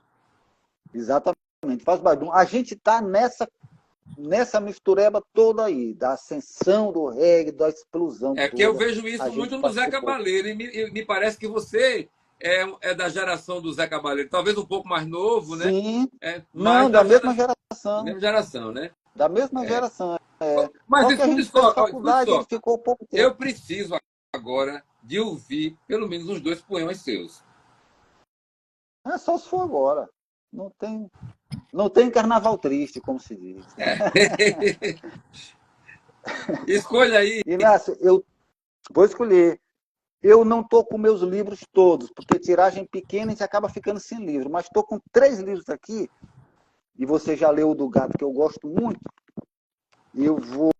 Exatamente. Faz Badum. A gente está nessa mistureba toda aí, da ascensão do reggae, da explosão é porque eu toda. vejo A isso gente muito no Zé participou. Cabaleiro, e me parece que você é da geração do Zé Cabaleiro, talvez um pouco mais novo, né? Sim, Mais não, da da mesma mesma geração. geração, né? Da mesma geração. Mas Só que a escuta gente fez só, escuta faculdade, ele só. ficou pouco tempo. Eu preciso agora de ouvir pelo menos uns 2 poemas seus. É só se for agora. Não tem carnaval triste, como se diz. Escolha aí. Inácio, eu vou escolher. Eu não estou com meus livros todos, porque tiragem pequena a gente acaba ficando sem livro. Mas estou com 3 livros aqui, e você já leu o do Gato, que eu gosto muito. Eu vou,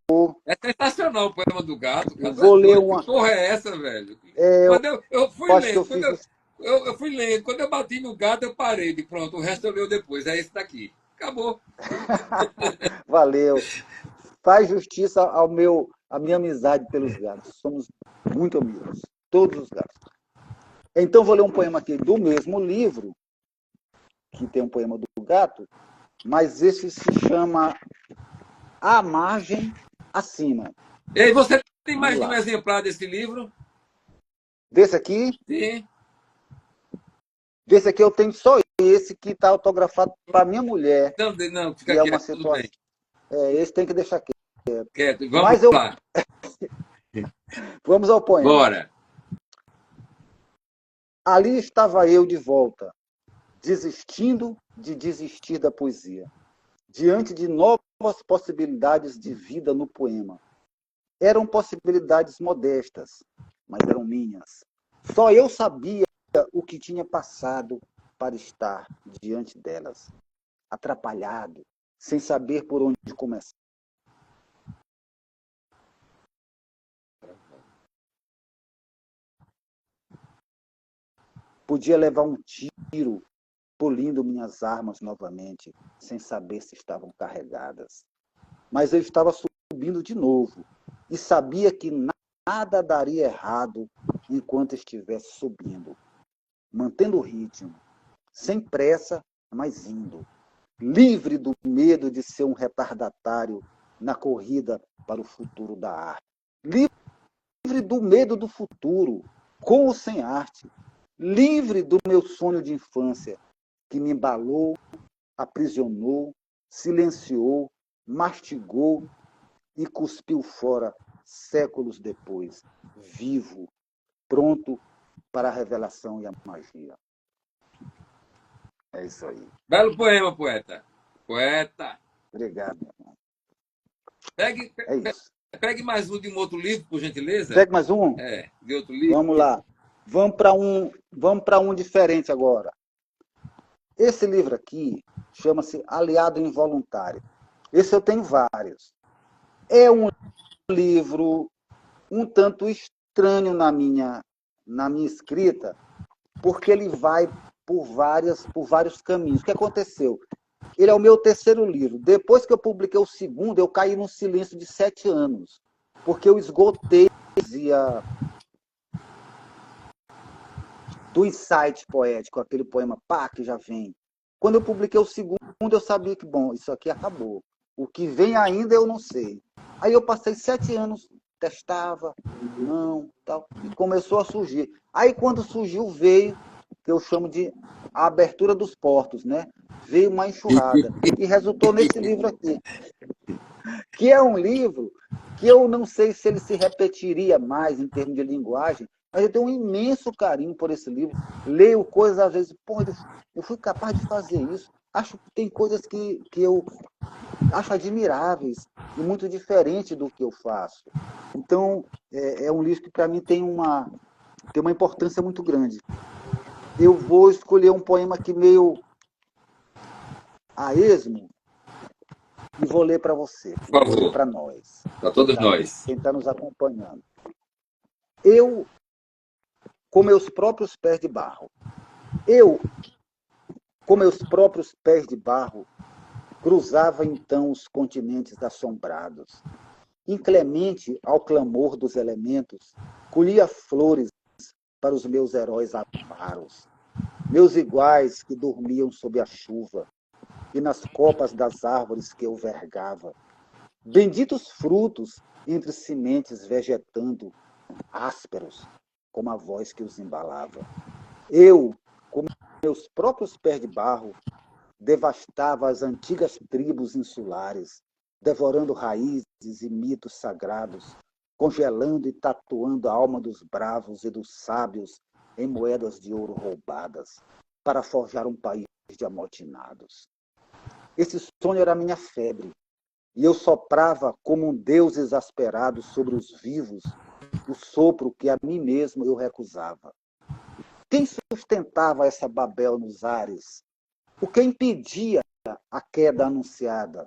É sensacional o poema do gato. eu Cara. Tu é vou ler doido. Que uma. porra é essa, velho? Eu Quando eu fui acho que eu lendo, fiz. eu fui lendo. Quando eu bati no gato, eu parei. De pronto, o resto eu leio depois. É esse daqui. Acabou. Valeu. Faz justiça à minha amizade pelos gatos. Somos muito amigos, todos os gatos. Então, vou ler um poema aqui do mesmo livro, que tem um poema do gato, mas esse se chama A Margem Acima. E você tem Vamos mais de um lá. exemplar desse livro? Desse aqui Sim. eu tenho só esse que está autografado para minha mulher, Não, que fica é uma quieto, tudo bem. situação. Esse tem que deixar aqui. Quieto. Vamos Mas lá. vamos ao poema. Bora. Ali estava eu de volta, desistindo de desistir da poesia, diante de novas possibilidades de vida no poema. Eram possibilidades modestas, mas eram minhas. Só eu sabia o que tinha passado para estar diante delas, atrapalhado, sem saber por onde começar. Podia levar um tiro, polindo minhas armas novamente, sem saber se estavam carregadas. Mas eu estava subindo de novo e sabia que nada daria errado enquanto estivesse subindo, mantendo o ritmo, sem pressa, mas indo, livre do medo de ser um retardatário na corrida para o futuro da arte, livre do medo do futuro, com ou sem arte, livre do meu sonho de infância, que me embalou, aprisionou, silenciou, mastigou e cuspiu fora séculos depois, vivo, pronto para a revelação e a magia. É isso aí. Belo poema, poeta. Poeta. Obrigado, meu irmão. Pegue, É isso. pegue mais um de um outro livro, por gentileza. Segue mais um? De outro livro. Vamos lá. Vamos para um diferente agora. Esse livro aqui chama-se Aliado Involuntário. Esse eu tenho vários. É um livro um tanto estranho na minha escrita, porque ele vai por vários caminhos. O que aconteceu? Ele é o meu terceiro livro. Depois que eu publiquei o segundo, eu caí num silêncio de 7 anos, porque eu esgotei a poesia do insight poético, aquele poema pá, que já vem. Quando eu publiquei o segundo, eu sabia que, bom, isso aqui acabou. O que vem ainda eu não sei. Aí eu passei 7 anos, testava, não, tal, e começou a surgir. Aí quando surgiu, veio, que eu chamo de a abertura dos portos, né? Veio uma enxurrada. E resultou nesse livro aqui. Que é um livro que eu não sei se ele se repetiria mais em termos de linguagem, mas eu tenho um imenso carinho por esse livro. Leio coisas, às vezes, porra, eu fui capaz de fazer isso. acho que tem coisas que eu acho admiráveis e muito diferente do que eu faço. Então, é um livro que para mim tem uma importância muito grande. Eu vou escolher um poema aqui meio a esmo e vou ler para você, Por vou ler favor, para nós, para todos nós. quem tá nos acompanhando. Eu, com meus próprios pés de barro, eu, com meus próprios pés de barro, cruzava então os continentes assombrados. Inclemente ao clamor dos elementos, colhia flores para os meus heróis avaros, meus iguais que dormiam sob a chuva, e nas copas das árvores que eu vergava. Benditos frutos entre sementes vegetando, ásperos, como a voz que os embalava. Eu, com meus próprios pés de barro, devastava as antigas tribos insulares, devorando raízes e mitos sagrados, congelando e tatuando a alma dos bravos e dos sábios em moedas de ouro roubadas, para forjar um país de amotinados. Esse sonho era minha febre, e eu soprava como um deus exasperado sobre os vivos, o sopro que a mim mesmo eu recusava. Quem sustentava essa Babel nos ares? O que impedia a queda anunciada?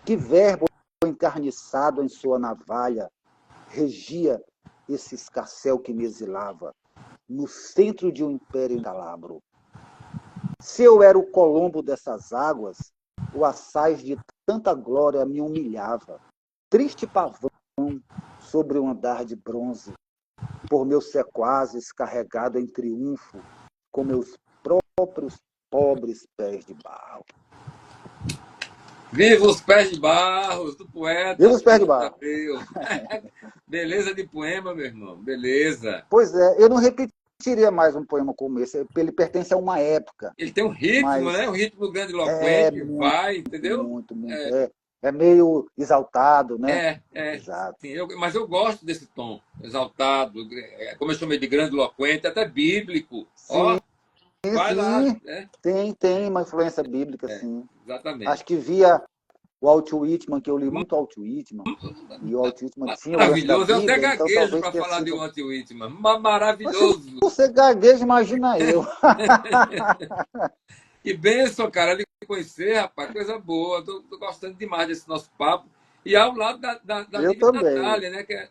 Que verbo encarniçado em sua navalha regia esse escarcéu que me exilava no centro de um império incalabro? Se eu era o Colombo dessas águas, o assaz de tanta glória me humilhava. Triste pavão sobre um andar de bronze, por meus sequazes carregado em triunfo, com meus próprios pobres pés de barro. Viva os pés de barros do poeta Viva os pés de Fernando barro. Abreu. Beleza de poema, meu irmão. Beleza. Pois é, eu não repetiria mais um poema como esse. Ele pertence a uma época. Ele tem um ritmo, Mas né? Um ritmo é grandiloquente, muito, vai, entendeu? muito, muito. É meio exaltado, né? É. Exato. Sim, mas eu gosto desse tom exaltado, como eu chamei de grandiloquente, até bíblico. Ó, Sim, vai lá, sim. né? Tem uma influência bíblica, sim. Exatamente. Acho que via o Walt Whitman, que eu li muito Walt Whitman, e o Walt Whitman tinha o verso da Maravilhoso. Eu até Bíblia, então gaguejo talvez para tenha falar de sido. Walt Whitman. Mas se Maravilhoso. você gagueja, imagina eu. Que bênção, cara, lhe conhecer, rapaz. Coisa boa. Tô gostando demais desse nosso papo. E ao lado da Eu Nívia também. Natália, né?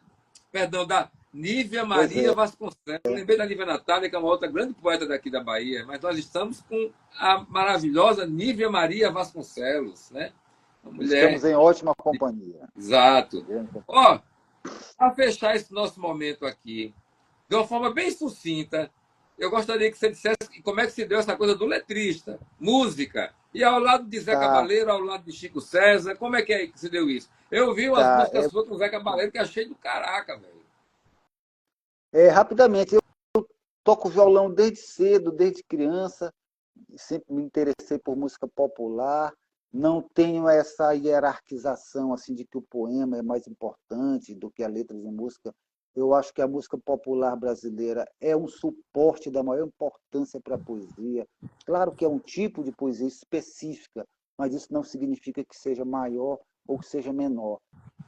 Perdão, da Nívia Pois Maria é. Vasconcelos. Lembrei da Nívia Natália, que é uma outra grande poeta daqui da Bahia. Mas nós estamos com a maravilhosa Nívia Maria Vasconcelos, né? Uma mulher. Estamos em ótima companhia. Exato. Ó, para fechar esse nosso momento aqui, de uma forma bem sucinta, eu gostaria que você dissesse como é que se deu essa coisa do letrista, música, e ao lado de Zé Tá, Cabaleiro, ao lado de Chico César, como é que se deu isso? Eu vi umas tá. músicas suas com o Zé Cabaleiro que achei do caraca, velho. Rapidamente, eu toco violão desde cedo, desde criança, sempre me interessei por música popular, não tenho essa hierarquização assim de que o poema é mais importante do que a letra de música. Eu acho que a música popular brasileira é um suporte da maior importância para a poesia. Claro que é um tipo de poesia específica, mas isso não significa que seja maior ou que seja menor.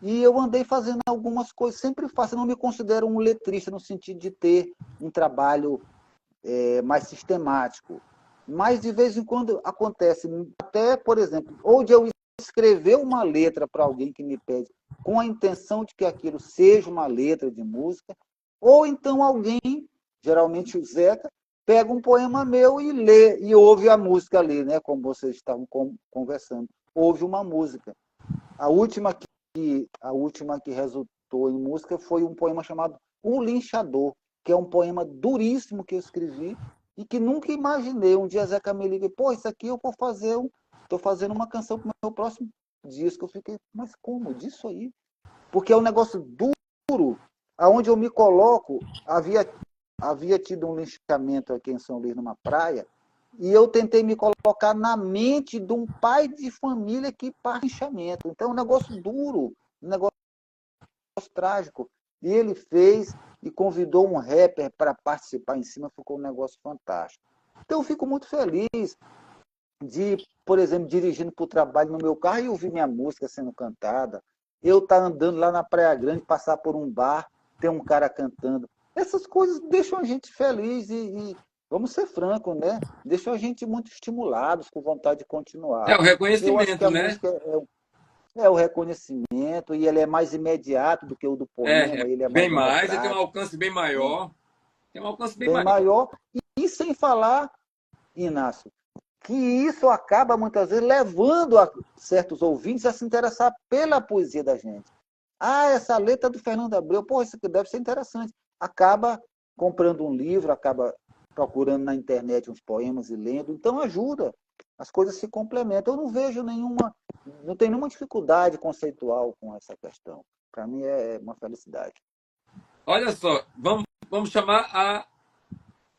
E eu andei fazendo algumas coisas, sempre faço, eu não me considero um letrista no sentido de ter um trabalho mais sistemático. Mas, de vez em quando, acontece, até, por exemplo, ou de eu escrever uma letra para alguém que me pede, com a intenção de que aquilo seja uma letra de música, ou então alguém, geralmente o Zeca, pega um poema meu e lê, e ouve a música ali, né? Como vocês estavam conversando. Ouve uma música. A última que resultou em música foi um poema chamado O Linchador, que é um poema duríssimo que eu escrevi e que nunca imaginei. Um dia a Zeca me liga, pô, isso aqui eu vou fazer, estou fazendo uma canção para o meu próximo disco. Eu fiquei, mas como? Disso aí? Porque é um negócio duro, aonde eu me coloco, havia tido um linchamento aqui em São Luís, numa praia, e eu tentei me colocar na mente de um pai de família que passa linchamento. Então é um negócio duro, um negócio trágico. E ele fez e convidou um rapper para participar em cima, ficou um negócio fantástico. Então eu fico muito feliz de, por exemplo, dirigindo para o trabalho no meu carro e ouvir minha música sendo cantada. Eu estar andando lá na Praia Grande, passar por um bar, ter um cara cantando. Essas coisas deixam a gente feliz e vamos ser francos, né? Deixam a gente muito estimulados, com vontade de É continuar. o Eu acho que reconhecimento, a né? música é o reconhecimento e ele é mais imediato do que o do É poema, ele é bem mais mais, ele tem um democrático, alcance bem maior. Tem um alcance bem bem maior. maior. E sem falar, Inácio, que isso acaba muitas vezes levando a certos ouvintes a se interessar pela poesia da gente. Ah, essa letra é do Fernando Abreu, pô, isso aqui deve ser interessante. Acaba comprando um livro, acaba procurando na internet uns poemas e lendo, então ajuda. As coisas se complementam. Eu não vejo não tem nenhuma dificuldade conceitual com essa questão. Para mim é uma felicidade. Olha só, vamos chamar a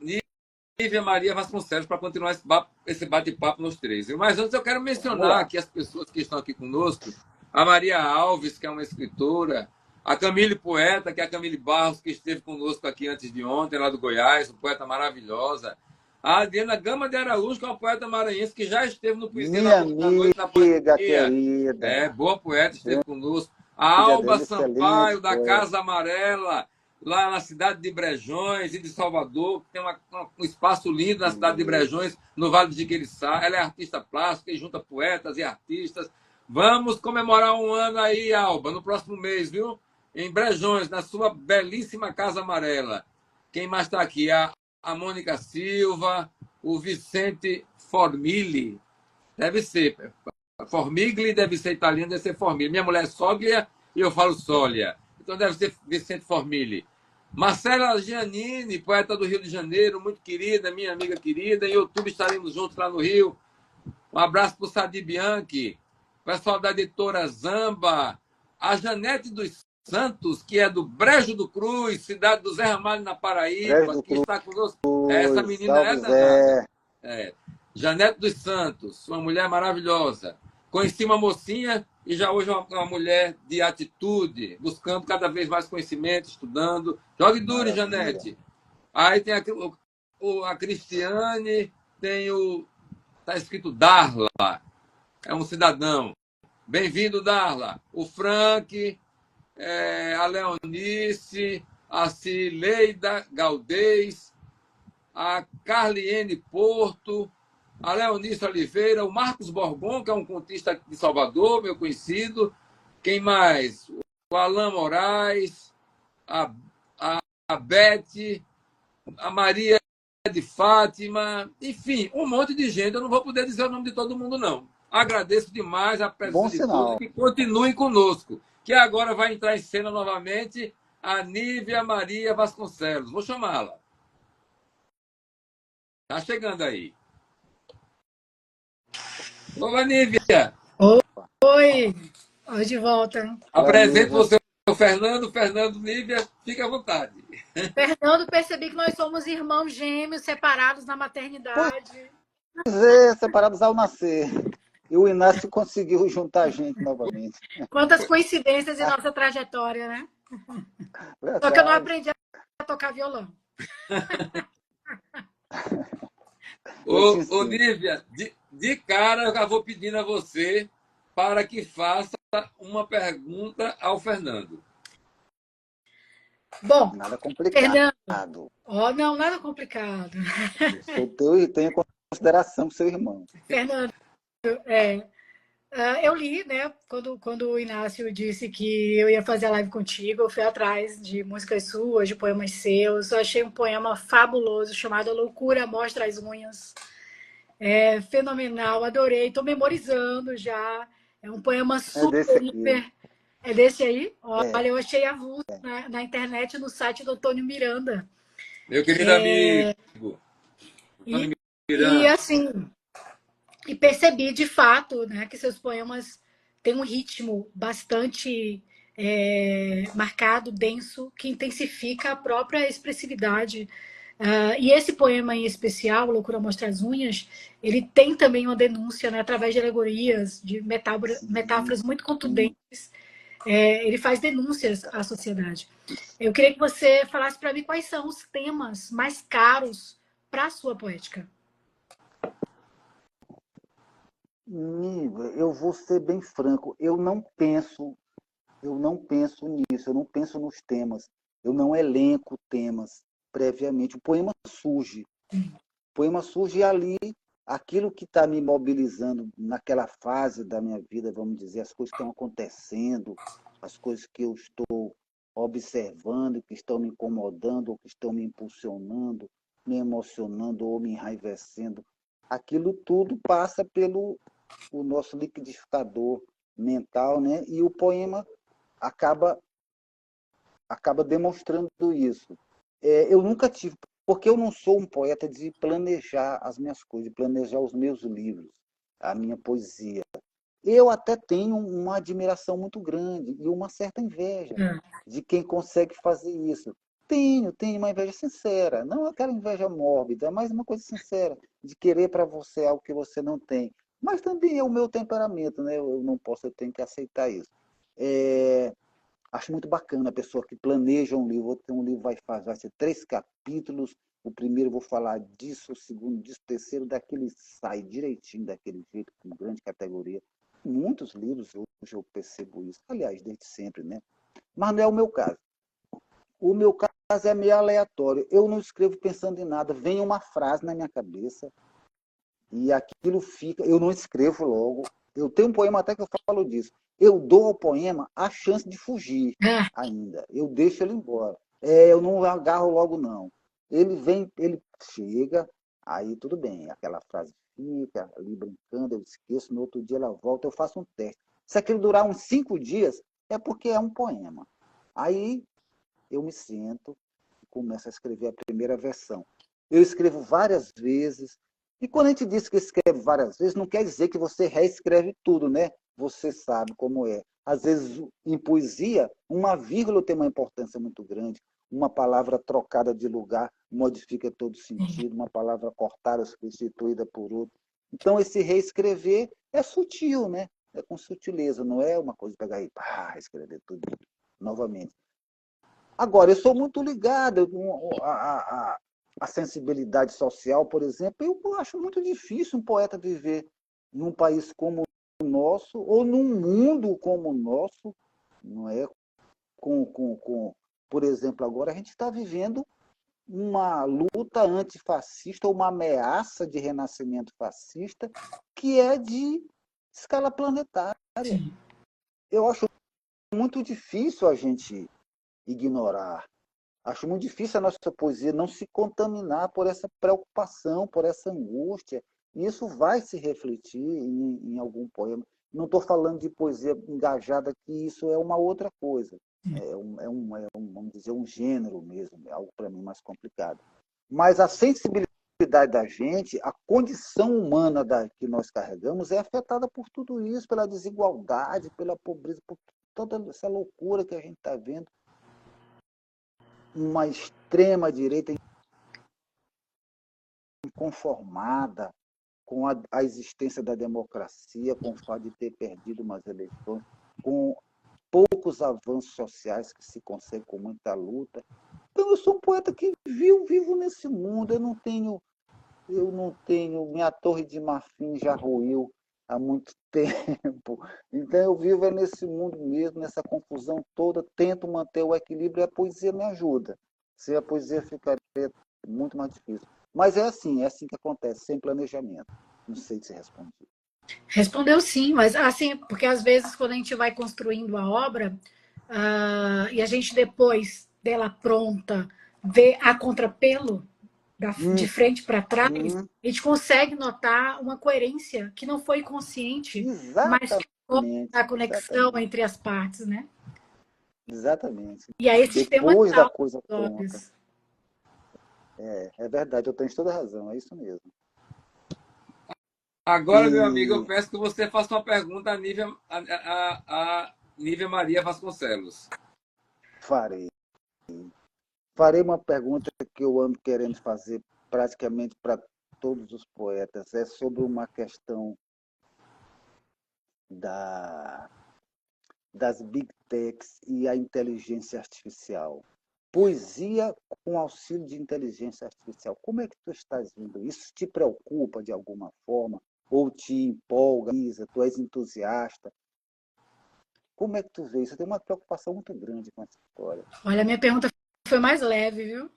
Nívia Maria Vasconcelos para continuar esse bate-papo nos três. Mas antes eu quero Vamos mencionar lá. aqui as pessoas que estão aqui conosco. A Maria Alves, que é uma escritora. A Camille Poeta, que é a Camille Barros, que esteve conosco aqui antes de ontem, lá do Goiás, uma poeta maravilhosa. A Adriana Gama de Araújo, que é uma poeta maranhense, que já esteve no Poesia Minha na Noite da amiga Poesia. É, querida, boa poeta, esteve conosco. A amiga Alba dele, excelente Sampaio, da poeta. Casa Amarela, lá na cidade de Brejões e de Salvador, que tem um espaço lindo na cidade de Brejões, no Vale do Jiquiriçá. Ela é artista plástica e junta poetas e artistas. Vamos comemorar um ano aí, Alba, no próximo mês, viu? Em Brejões, na sua belíssima Casa Amarela. Quem mais está aqui? A Mônica Silva, o Vicente Formigli, deve ser. Formigli deve ser italiano, deve ser Formigli. Minha mulher é Soglia e eu falo Sólia. Então deve ser Vicente Formigli. Marcela Giannini, poeta do Rio de Janeiro, muito querida, minha amiga querida. Em outubro estaremos juntos lá no Rio. Um abraço para o Sadi Bianchi, pessoal da editora Zamba, a Janete dos Santos, que é do Brejo do Cruz, cidade do Zé Ramalho, na Brejo Paraíba, do que está conosco. Essa Cruz, menina é salve danada. Zé. É. Janete dos Santos, uma mulher maravilhosa. Conheci uma mocinha e já hoje é uma mulher de atitude, buscando cada vez mais conhecimento, estudando. Jogue duro, Maravilha. Janete. Aí tem a Cristiane, tem o. Está escrito Darla, é um cidadão. Bem-vindo, Darla. O Frank, a Leonice, a Cileida Galdês, a Carliene Porto, a Leonice Oliveira, o Marcos Borgon, que é um contista de Salvador, meu conhecido. Quem mais? O Alain Moraes, a Beth, a Maria de Fátima, enfim, um monte de gente. Eu não vou poder dizer o nome de todo mundo, não. Agradeço demais a Bom presença de todos e sinal. que continuem conosco. Que agora vai entrar em cena novamente a Nívia Maria Vasconcelos. Vou chamá-la. Tá chegando aí. Olá, Nívia. Oi, oi de volta. Apresento Nívia. você ao Fernando. Fernando, Nívia, fique à vontade. Fernando, percebi que nós somos irmãos gêmeos separados na maternidade. Pois é, separados ao nascer. E o Inácio conseguiu juntar a gente novamente. Quantas coincidências em nossa trajetória, né? Só que eu não Verdade. aprendi a tocar violão. Eu te Ô, ensino. Nívia, de cara eu já vou pedindo a você para que faça uma pergunta ao Fernando. Bom, Nada complicado. Fernando, não, nada complicado. Eu sou teu e tenho consideração pro seu irmão. Fernando, eu li, né, quando o Inácio disse que eu ia fazer a live contigo, eu fui atrás de músicas suas, de poemas seus. Eu achei um poema fabuloso chamado A Loucura Mostra as Unhas. É fenomenal, adorei, estou memorizando já. É um poema desse aqui. hiper. É desse aí? Olha, eu achei avulso na internet, no site do Antônio Miranda. Meu querido amigo. Antônio E Miranda. assim, e percebi de fato, né, que seus poemas têm um ritmo bastante marcado, denso, que intensifica a própria expressividade. E esse poema em especial, Loucura Mostra as Unhas, ele tem também uma denúncia, né, através de alegorias, de metáforas muito contundentes. Ele faz denúncias à sociedade. Eu queria que você falasse para mim quais são os temas mais caros para a sua poética. Niva, eu vou ser bem franco, eu não penso nisso, eu não penso nos temas, eu não elenco temas previamente. O poema surge ali, aquilo que está me mobilizando naquela fase da minha vida, vamos dizer, as coisas que estão acontecendo, as coisas que eu estou observando, que estão me incomodando, ou que estão me impulsionando, me emocionando ou me enraivecendo. Aquilo tudo passa pelo o nosso liquidificador mental, né? E o poema acaba demonstrando isso. Eu nunca tive, porque eu não sou um poeta de planejar as minhas coisas, de planejar os meus livros, a minha poesia. Eu até tenho uma admiração muito grande e uma certa inveja de quem consegue fazer isso. Tenho uma inveja sincera, não aquela inveja mórbida, mas uma coisa sincera, de querer para você algo que você não tem. Mas também é o meu temperamento, né? Eu não posso, eu tenho que aceitar isso. É, Acho muito bacana a pessoa que planeja um livro. Um livro vai ser 3 capítulos. O primeiro eu vou falar disso, o segundo disso, o terceiro daquele sai direitinho, daquele jeito, com grande categoria. Muitos livros hoje eu percebo isso. Aliás, desde sempre, né? Mas não é o meu caso. O meu caso é meio aleatório. Eu não escrevo pensando em nada. Vem uma frase na minha cabeça e aquilo fica. Eu não escrevo logo. Eu tenho um poema até que eu falo disso. Eu dou ao poema a chance de fugir Ah, ainda. Eu deixo ele embora. Eu não agarro logo, não. Ele vem, ele chega, aí tudo bem. Aquela frase fica ali brincando, eu esqueço, no outro dia ela volta, eu faço um teste. Se aquilo durar uns 5 dias, é porque é um poema. Aí eu me sento e começo a escrever a primeira versão. Eu escrevo várias vezes, e quando a gente diz que escreve várias vezes, não quer dizer que você reescreve tudo, né? Você sabe como é. Às vezes, em poesia, uma vírgula tem uma importância muito grande, uma palavra trocada de lugar modifica todo o sentido, uma palavra cortada, substituída por outra. Então, esse reescrever é sutil, né? É com sutileza, não é uma coisa de pegar e escrever tudo novamente. Agora, eu sou muito ligado à sensibilidade social, por exemplo. Eu acho muito difícil um poeta viver num país como o nosso, ou num mundo como o nosso, não é? Por exemplo, agora a gente está vivendo uma luta antifascista, uma ameaça de renascimento fascista, que é de escala planetária. sim. Eu acho muito difícil a gente ignorar. Acho muito difícil a nossa poesia não se contaminar por essa preocupação, por essa angústia. E isso vai se refletir em algum poema. Não estou falando de poesia engajada, que isso é uma outra coisa. Vamos dizer, um gênero mesmo, é algo para mim mais complicado. Mas a sensibilidade da gente, a condição humana que nós carregamos é afetada por tudo isso, pela desigualdade, pela pobreza, por toda essa loucura que a gente está vendo. Uma extrema direita inconformada com a existência da democracia, com o fato de ter perdido umas eleições, com poucos avanços sociais que se conseguem com muita luta. Então, eu sou um poeta que vivo nesse mundo. Eu não tenho, minha torre de marfim já ruiu há muito tempo. Então eu vivo nesse mundo mesmo, nessa confusão toda, tento manter o equilíbrio e a poesia me ajuda. Sem a poesia ficaria muito mais difícil. Mas é assim que acontece, sem planejamento. Não sei se respondi. Respondeu sim, mas assim, porque às vezes quando a gente vai construindo a obra, e a gente depois dela pronta vê a contrapelo de Hum, frente para trás, hum, a gente consegue notar uma coerência que não foi consciente, mas ficou exatamente, a conexão exatamente, entre as partes, né? exatamente. E aí esses temas Depois da salvam coisa as pronta. obras. É verdade, eu tenho toda a razão, é isso mesmo. Agora, meu amigo, eu E peço que você faça uma pergunta a Nívia Maria Vasconcelos. farei. Farei uma pergunta que eu ando querendo fazer praticamente para todos os poetas. É sobre uma questão da, das big techs e a inteligência artificial. Poesia com auxílio de inteligência artificial. Como é que tu estás vendo? Isso te preocupa de alguma forma? ou te empolga, tu és entusiasta. Como é que tu vê isso? Eu tenho uma preocupação muito grande com essa história. Olha, a minha pergunta foi mais leve, viu?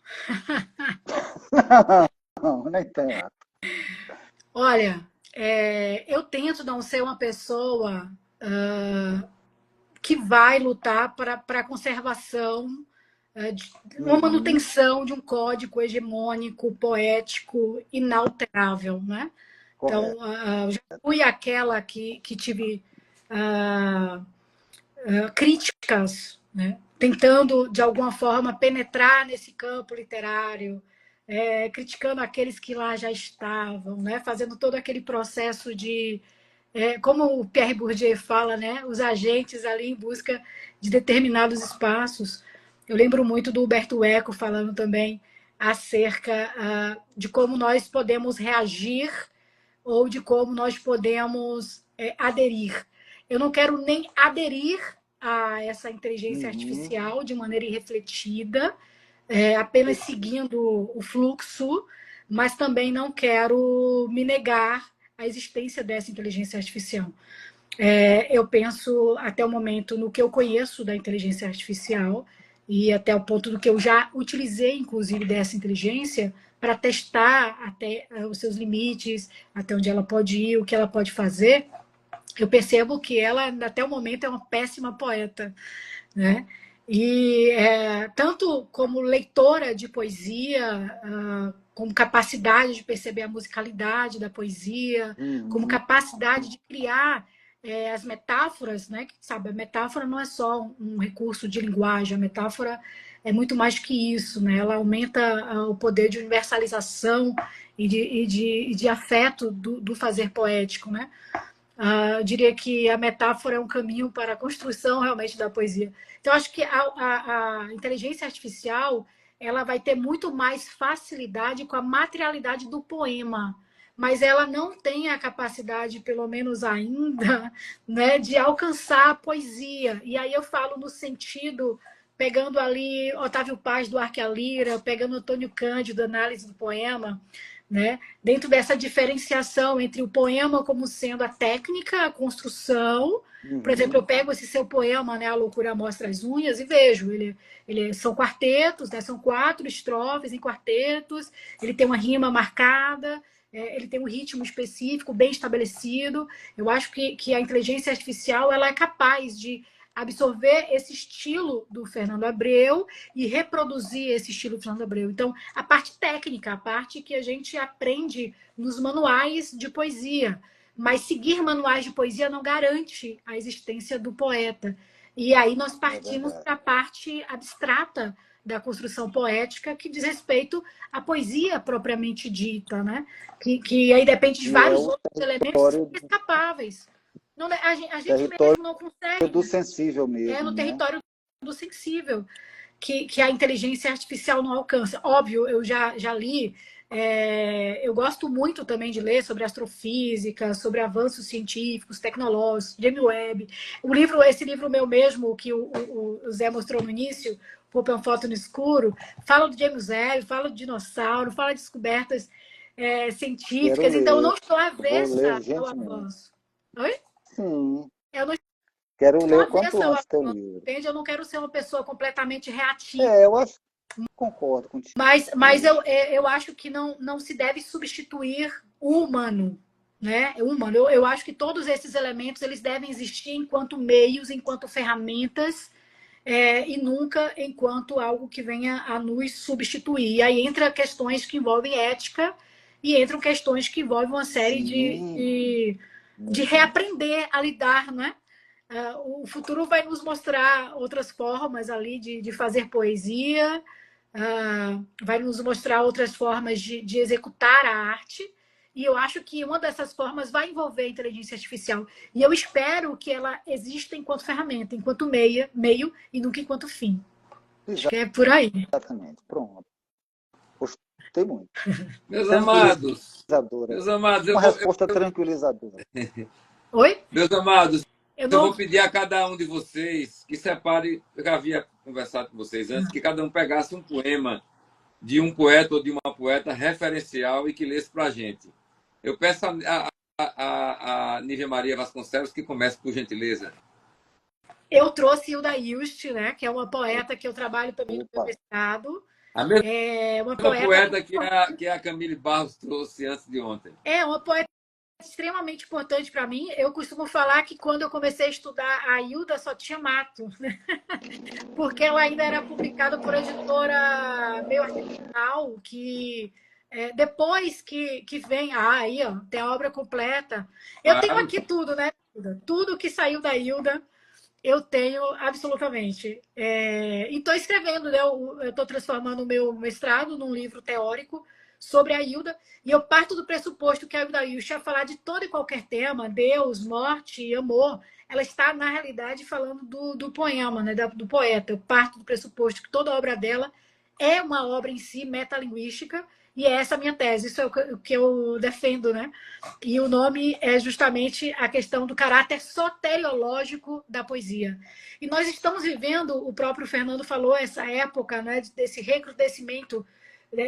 Não, nem tanto. Olha, eu tento não ser uma pessoa que vai lutar para a conservação, uma manutenção de um código hegemônico, poético, inalterável, né? Correto. Então, já fui aquela que tive críticas, né? Tentando, de alguma forma, penetrar nesse campo literário, criticando aqueles que lá já estavam, né? Fazendo todo aquele processo de, como o Pierre Bourdieu fala, né? Os agentes ali em busca de determinados espaços. Eu lembro muito do Humberto Eco falando também acerca de como nós podemos reagir ou de como nós podemos aderir. Eu não quero nem aderir a essa inteligência artificial de maneira irrefletida, apenas seguindo o fluxo, mas também não quero me negar à existência dessa inteligência artificial. Eu penso, até o momento, no que eu conheço da inteligência artificial e até o ponto do que eu já utilizei, inclusive, dessa inteligência para testar até os seus limites, até onde ela pode ir, o que ela pode fazer. Eu percebo que ela, até o momento, é uma péssima poeta, né? E tanto como leitora de poesia, como capacidade de perceber a musicalidade da poesia, como capacidade de criar as metáforas, né? Sabe, a metáfora não é só um recurso de linguagem, a metáfora é muito mais que isso, né? Ela aumenta o poder de universalização e de afeto do fazer poético, né? Eu diria que a metáfora é um caminho para a construção realmente da poesia. Então, acho que a inteligência artificial ela vai ter muito mais facilidade com a materialidade do poema, mas ela não tem a capacidade, pelo menos ainda, né, de alcançar a poesia. E aí eu falo no sentido, pegando ali Otávio Paz do Arque a Lira, pegando Antônio Cândido, análise do poema, né? Dentro dessa diferenciação entre o poema como sendo a técnica, a construção. Por exemplo, eu pego esse seu poema, né, A Loucura Mostra as Unhas, e vejo, são quartetos, né, são 4 estrofes em quartetos, ele tem uma rima marcada, ele tem um ritmo específico, bem estabelecido. Eu acho que a inteligência artificial ela é capaz de absorver esse estilo do Fernando Abreu e reproduzir esse estilo do Fernando Abreu. Então, a parte técnica, a parte que a gente aprende nos manuais de poesia, mas seguir manuais de poesia não garante a existência do poeta. E aí nós partimos para a parte abstrata da construção poética que diz respeito à poesia propriamente dita, né? Que aí depende de vários outros elementos inescapáveis. Não, a gente mesmo não consegue. Do sensível mesmo. No território do sensível, que a inteligência artificial não alcança. Óbvio, eu já li, eu gosto muito também de ler sobre astrofísica, sobre avanços científicos, tecnológicos, James Webb. Esse livro meu mesmo, que o Zé mostrou no início, Roupa é uma Foto no Escuro, fala do James Webb, fala do dinossauro, fala de descobertas científicas. Então, eu não estou avessa ao avanço. Oi? Sim. Eu não quero ler o quanto antes teu livro. Entende? Eu não quero ser uma pessoa completamente reativa. Eu acho, concordo contigo. Mas eu acho que não se deve substituir o humano, né? O humano. Eu acho que todos esses elementos eles devem existir enquanto meios, enquanto ferramentas, e nunca enquanto algo que venha a nos substituir. E aí entra questões que envolvem ética e entram questões que envolvem uma série de reaprender a lidar, né? O futuro vai nos mostrar outras formas ali de fazer poesia, vai nos mostrar outras formas de executar a arte, e eu acho que uma dessas formas vai envolver a inteligência artificial. E eu espero que ela exista enquanto ferramenta, enquanto meio e nunca enquanto fim. Acho que é por aí. Exatamente, pronto. Gostei muito. Meus amados, uma resposta tranquilizadora. Oi? Meus amados, eu vou pedir a cada um de vocês que separe, eu já havia conversado com vocês antes, que cada um pegasse um poema de um poeta ou de uma poeta referencial e que lesse para a gente. Eu peço a Nívia Maria Vasconcelos, que comece, por gentileza. Eu trouxe Hilda Hilst, né, que é uma poeta que eu trabalho também no meu Opa. mestrado. A mesma É uma poeta que a Camille Barros trouxe antes de ontem. É uma poeta extremamente importante para mim. Eu costumo falar que quando eu comecei a estudar a Hilda só tinha mato, né? Porque ela ainda era publicada por editora meio artesanal, que depois que vem... Ah, aí, ó, tem a obra completa. Eu tenho Claro. aqui tudo, né? Tudo que saiu da Hilda, eu tenho absolutamente. E estou escrevendo, né? Eu estou transformando o meu mestrado num livro teórico sobre a Hilda, e eu parto do pressuposto que a Hilda Hilst ia falar de todo e qualquer tema, Deus, morte e amor. Ela está, na realidade, falando do poema, né? Do poeta. Eu parto do pressuposto que toda obra dela é uma obra em si metalinguística, e é essa a minha tese, isso é o que eu defendo, né? E o nome é justamente a questão do caráter soteriológico da poesia. E nós estamos vivendo, o próprio Fernando falou, essa época, né, desse recrudescimento,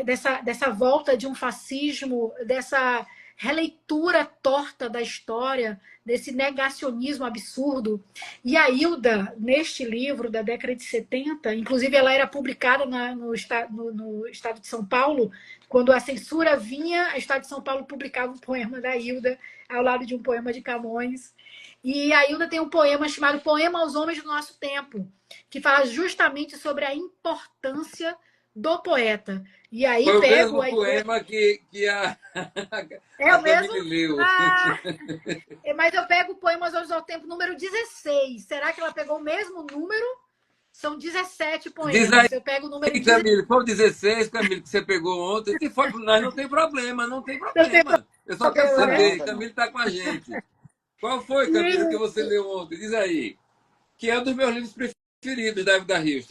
dessa volta de um fascismo, dessa releitura torta da história, desse negacionismo absurdo. E a Hilda, neste livro da década de 70, inclusive ela era publicada no Estado de São Paulo, quando a censura vinha, o Estado de São Paulo publicava um poema da Hilda ao lado de um poema de Camões. E a Hilda tem um poema chamado Poema aos Homens do Nosso Tempo, que fala justamente sobre a importância do poeta. E aí Foi o pego mesmo poema que a o mesmo? Camille leu. Mas eu pego Poemas ao Tempo número 16. Será que ela pegou o mesmo número? São 17 poemas. Diz aí, Eu pego o número Camille, foi o 16, Camille, que você pegou ontem. Se for, nós não tem problema, não tem problema. Eu só quero saber, Camille está com a gente. Qual foi, Camille, que você leu ontem? Diz aí. Que é um dos meus livros preferidos da Hilda Hilst.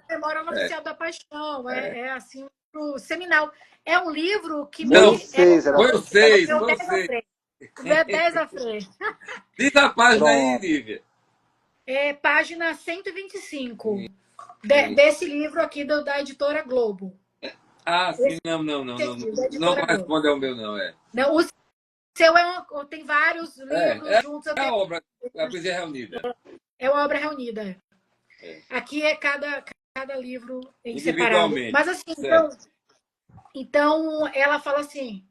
Memória no Oficial da Paixão. É assim, um seminal. É um livro que... Não, foi o 6. Foi 10 à frente. Diz a página aí, Lívia. É página 125 desse livro aqui da editora Globo. Ah, sim, não. Não corresponde ao meu, não, Não, o seu tem vários livros juntos. É a obra, a poesia reunida. É uma obra reunida. Aqui é cada livro em separado. Mas assim, então ela fala assim: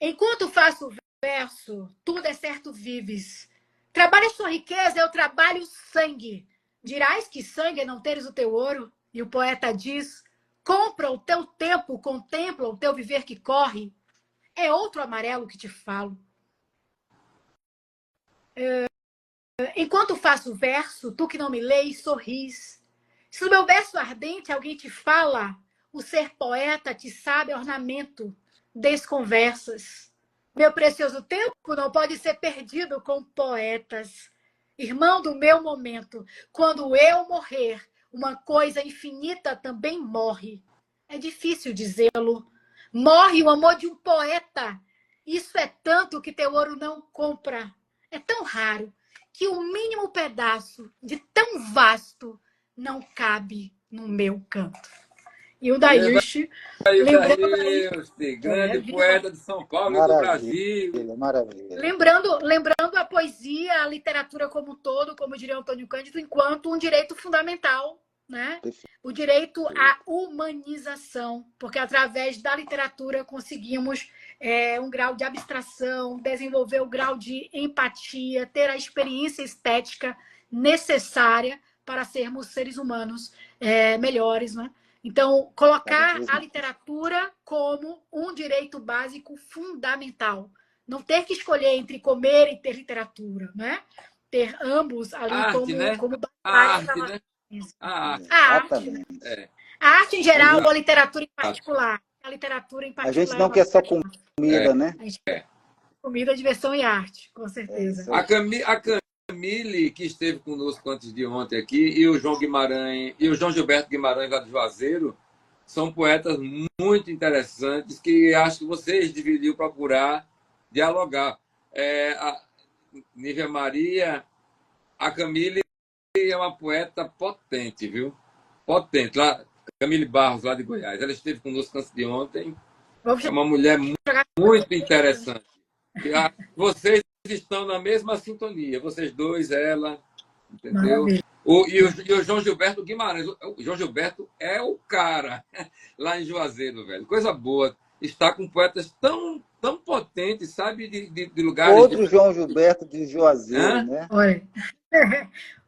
enquanto faço verso, tudo é certo vives. Trabalha sua riqueza, eu trabalho sangue. Dirás que sangue é não teres o teu ouro? E o poeta diz: compra o teu tempo, contempla o teu viver que corre. É outro amarelo que te falo. Enquanto faço verso, tu que não me leis, sorris. Se no meu verso ardente alguém te fala, o ser poeta te sabe ornamento, desconversas. Meu precioso tempo não pode ser perdido com poetas. Irmão do meu momento, quando eu morrer, uma coisa infinita também morre. É difícil dizê-lo. Morre o amor de um poeta. Isso é tanto que teu ouro não compra. É tão raro que o mínimo pedaço de tão vasto não cabe no meu canto. Hilda Hilst, grande poeta de São Paulo e do Brasil. Maravilha. Lembrando a poesia, a literatura como um todo, como diria Antônio Cândido, enquanto um direito fundamental, né? O direito à humanização, porque através da literatura conseguimos um grau de abstração, desenvolver o grau de empatia, ter a experiência estética necessária para sermos seres humanos melhores, né? Então, colocar a literatura como um direito básico fundamental. Não ter que escolher entre comer e ter literatura, né? Ter ambos ali como arte, né? A arte em geral ou a literatura em particular. A gente não quer só comida, né? Comida, diversão e arte, com certeza. A Camille, que esteve conosco antes de ontem aqui, e o João Guimarães, e o João Gilberto Guimarães lá do Juazeiro, são poetas muito interessantes que acho que vocês deveriam procurar dialogar. A Nívia Maria, a Camille é uma poeta potente, viu? Potente. Lá, Camille Barros, lá de Goiás. Ela esteve conosco antes de ontem. É uma mulher muito interessante. Vocês estão na mesma sintonia, vocês dois, ela, entendeu? Maravilha. E o João Gilberto Guimarães. O João Gilberto é o cara lá em Juazeiro, velho. Coisa boa. Está com poetas tão potentes, sabe? De lugares Outro diferentes. João Gilberto de Juazeiro, Hã? né? Olha.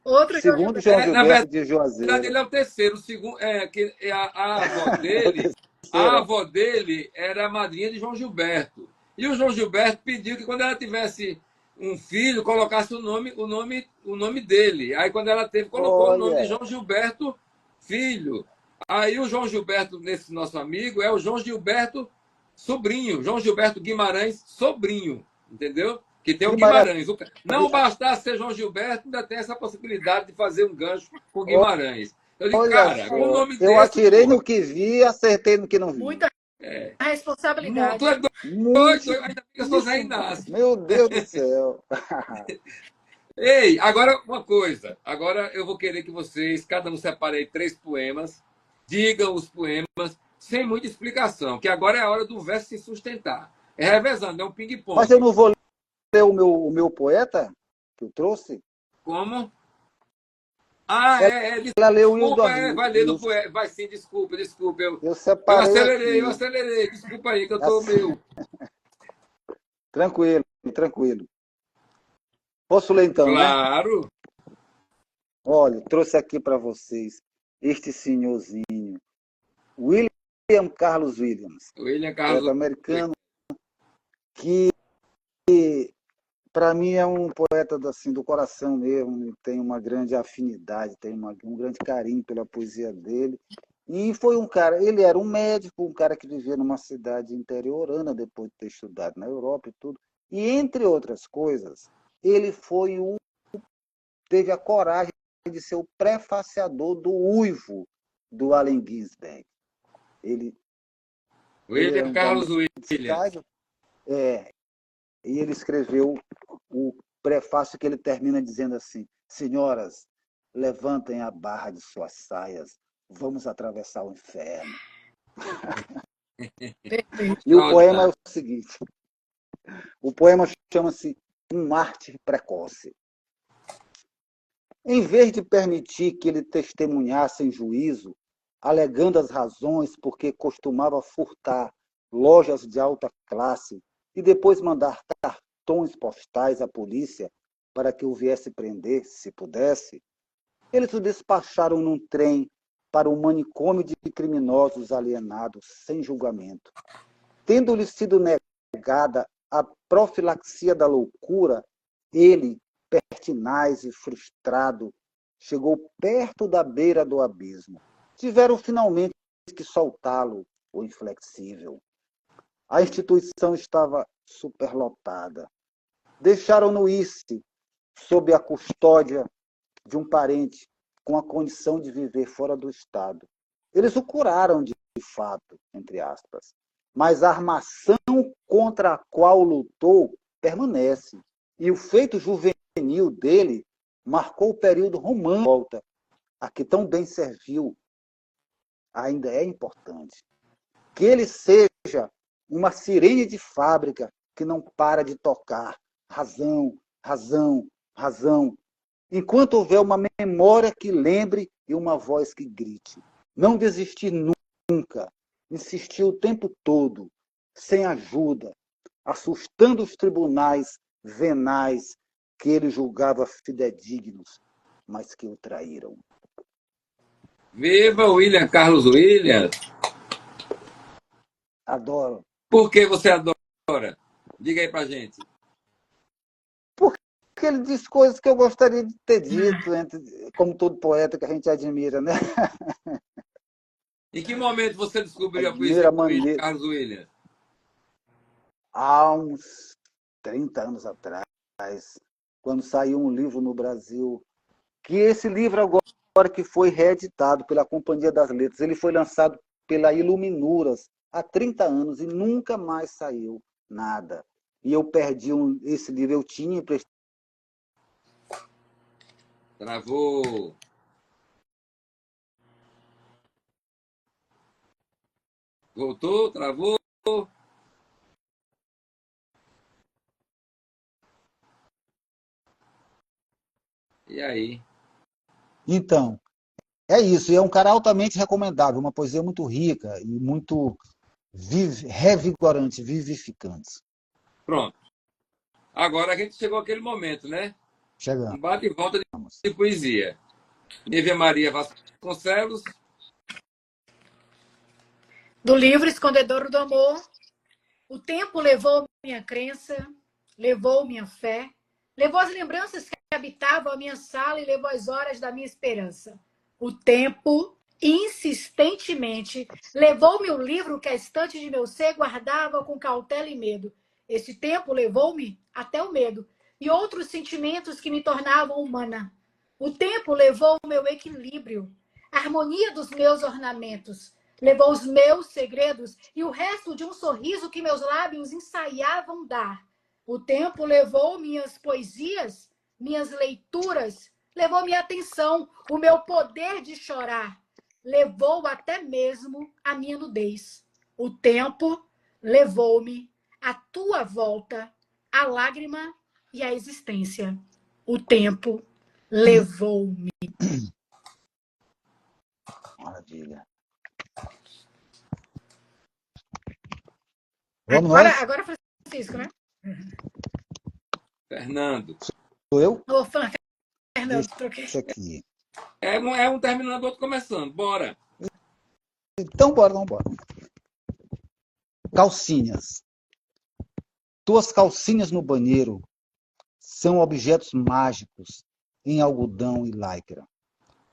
Outro João Segundo João Gilberto. Na Gilberto de verdade, Juazeiro. ele é o terceiro. O segundo, que a avó É o dele, a terceiro. avó dele era a madrinha de João Gilberto. E o João Gilberto pediu que quando ela tivesse um filho, colocasse o nome dele. Aí quando ela teve, colocou o nome de Olha, João Gilberto Filho. Aí o João Gilberto, nesse nosso amigo, é o João Gilberto sobrinho, João Gilberto Guimarães sobrinho, entendeu? Que tem o que Guimarães. Não maravilha. bastasse ser João Gilberto, ainda tem essa possibilidade de fazer um gancho com Guimarães. Eu digo, Olha cara, com um só, nome eu desse, atirei pô, no que vi e acertei no que não vi. Muita responsabilidade. tu é Muito. doido, ainda bem que eu sou Zé Isso, Inácio. meu Deus do céu. Ei, agora uma coisa. Agora eu vou querer que vocês, cada um separe aí 3 poemas, digam os poemas, sem muita explicação, que agora é a hora do verso se sustentar. É revezando, é um Mas eu ping-pong. não vou ler o meu poeta que eu trouxe? Como? Ah, Ela leu desculpa, vai ler do Wilson. poema. Vai sim, desculpa. Eu, Eu eu separei acelerei, eu aqui. acelerei. Desculpa aí que eu tô Assim, meio. tranquilo, tranquilo. Posso ler então, né? Claro. Olha, trouxe aqui para vocês este senhorzinho, William Carlos Williams, William poeta Carlos. americano, que para mim é um poeta assim, do coração mesmo, tem uma grande afinidade, tem um grande carinho pela poesia dele. E foi um cara, ele era um médico, um cara que vivia numa cidade interiorana depois de ter estudado na Europa e tudo. E entre outras coisas, ele teve a coragem de ser o prefaciador do Uivo do Allen Ginsberg. Ele era William da Carlos Williams. Chicago, e ele escreveu o prefácio que ele termina dizendo assim: senhoras, levantem a barra de suas saias, vamos atravessar o inferno. Perfeito. E o poema é Saudade. o seguinte: o poema chama-se Um Mártir Precoce. Em vez de permitir que ele testemunhasse em juízo, alegando as razões porque costumava furtar lojas de alta classe e depois mandar cartões postais à polícia para que o viesse prender, se pudesse, eles o despacharam num trem para um manicômio de criminosos alienados sem julgamento. Tendo-lhe sido negada a profilaxia da loucura, ele, pertinaz e frustrado, chegou perto da beira do abismo. Tiveram finalmente que soltá-lo, o inflexível. A instituição estava superlotada. Deixaram-no ir-se sob a custódia de um parente com a condição de viver fora do Estado. Eles o curaram de fato, entre aspas, mas a armação contra a qual lutou permanece. E o feito juvenil dele marcou o período romântico volta a que tão bem serviu. Ainda é importante que ele seja uma sirene de fábrica que não para de tocar razão, razão, razão, enquanto houver uma memória que lembre e uma voz que grite. Não desistir nunca, insistir o tempo todo, sem ajuda, assustando os tribunais venais que ele julgava fidedignos, mas que o traíram. Viva William Carlos Williams. Adoro. Por que você adora? Diga aí pra gente. Porque ele diz coisas que eu gostaria de ter dito, como todo poeta que a gente admira, né? Em que momento você descobriu a poesia Admira a do William maneira. Carlos Williams? Há uns 30 anos atrás, quando saiu um livro no Brasil, que esse livro agora que foi reeditado pela Companhia das Letras, ele foi lançado pela Iluminuras há 30 anos e nunca mais saiu nada. E eu perdi esse livro, eu tinha emprestado. Travou. Voltou, travou. E aí? Então, é isso. E é um cara altamente recomendável, uma poesia muito rica e muito revigorante, vivificante. Pronto. Agora a gente chegou àquele momento, né? Um Chegamos. bate e volta de poesia. Nívia Maria Vasconcelos. Do livro Escondedouro do Amor. O tempo levou minha crença, levou minha fé, levou as lembranças que habitavam a minha sala e levou as horas da minha esperança. O tempo, insistentemente, levou-me o livro que a estante de meu ser guardava com cautela e medo. Esse tempo levou-me até o medo e outros sentimentos que me tornavam humana. O tempo levou o meu equilíbrio, a harmonia dos meus ornamentos, levou os meus segredos e o resto de um sorriso que meus lábios ensaiavam dar. O tempo levou minhas poesias, minhas leituras, levou minha atenção, o meu poder de chorar, levou até mesmo a minha nudez. O tempo levou-me à tua volta, a lágrima e a existência. O tempo levou-me. Maravilha. Vamos nós? Agora Francisco, né? Fernando. Sou eu? Ô, Fernando, troquei. Isso aqui. É um terminando, outro começando. Bora. Então, bora, vamos embora. Calcinhas. Tuas calcinhas no banheiro são objetos mágicos em algodão e lycra.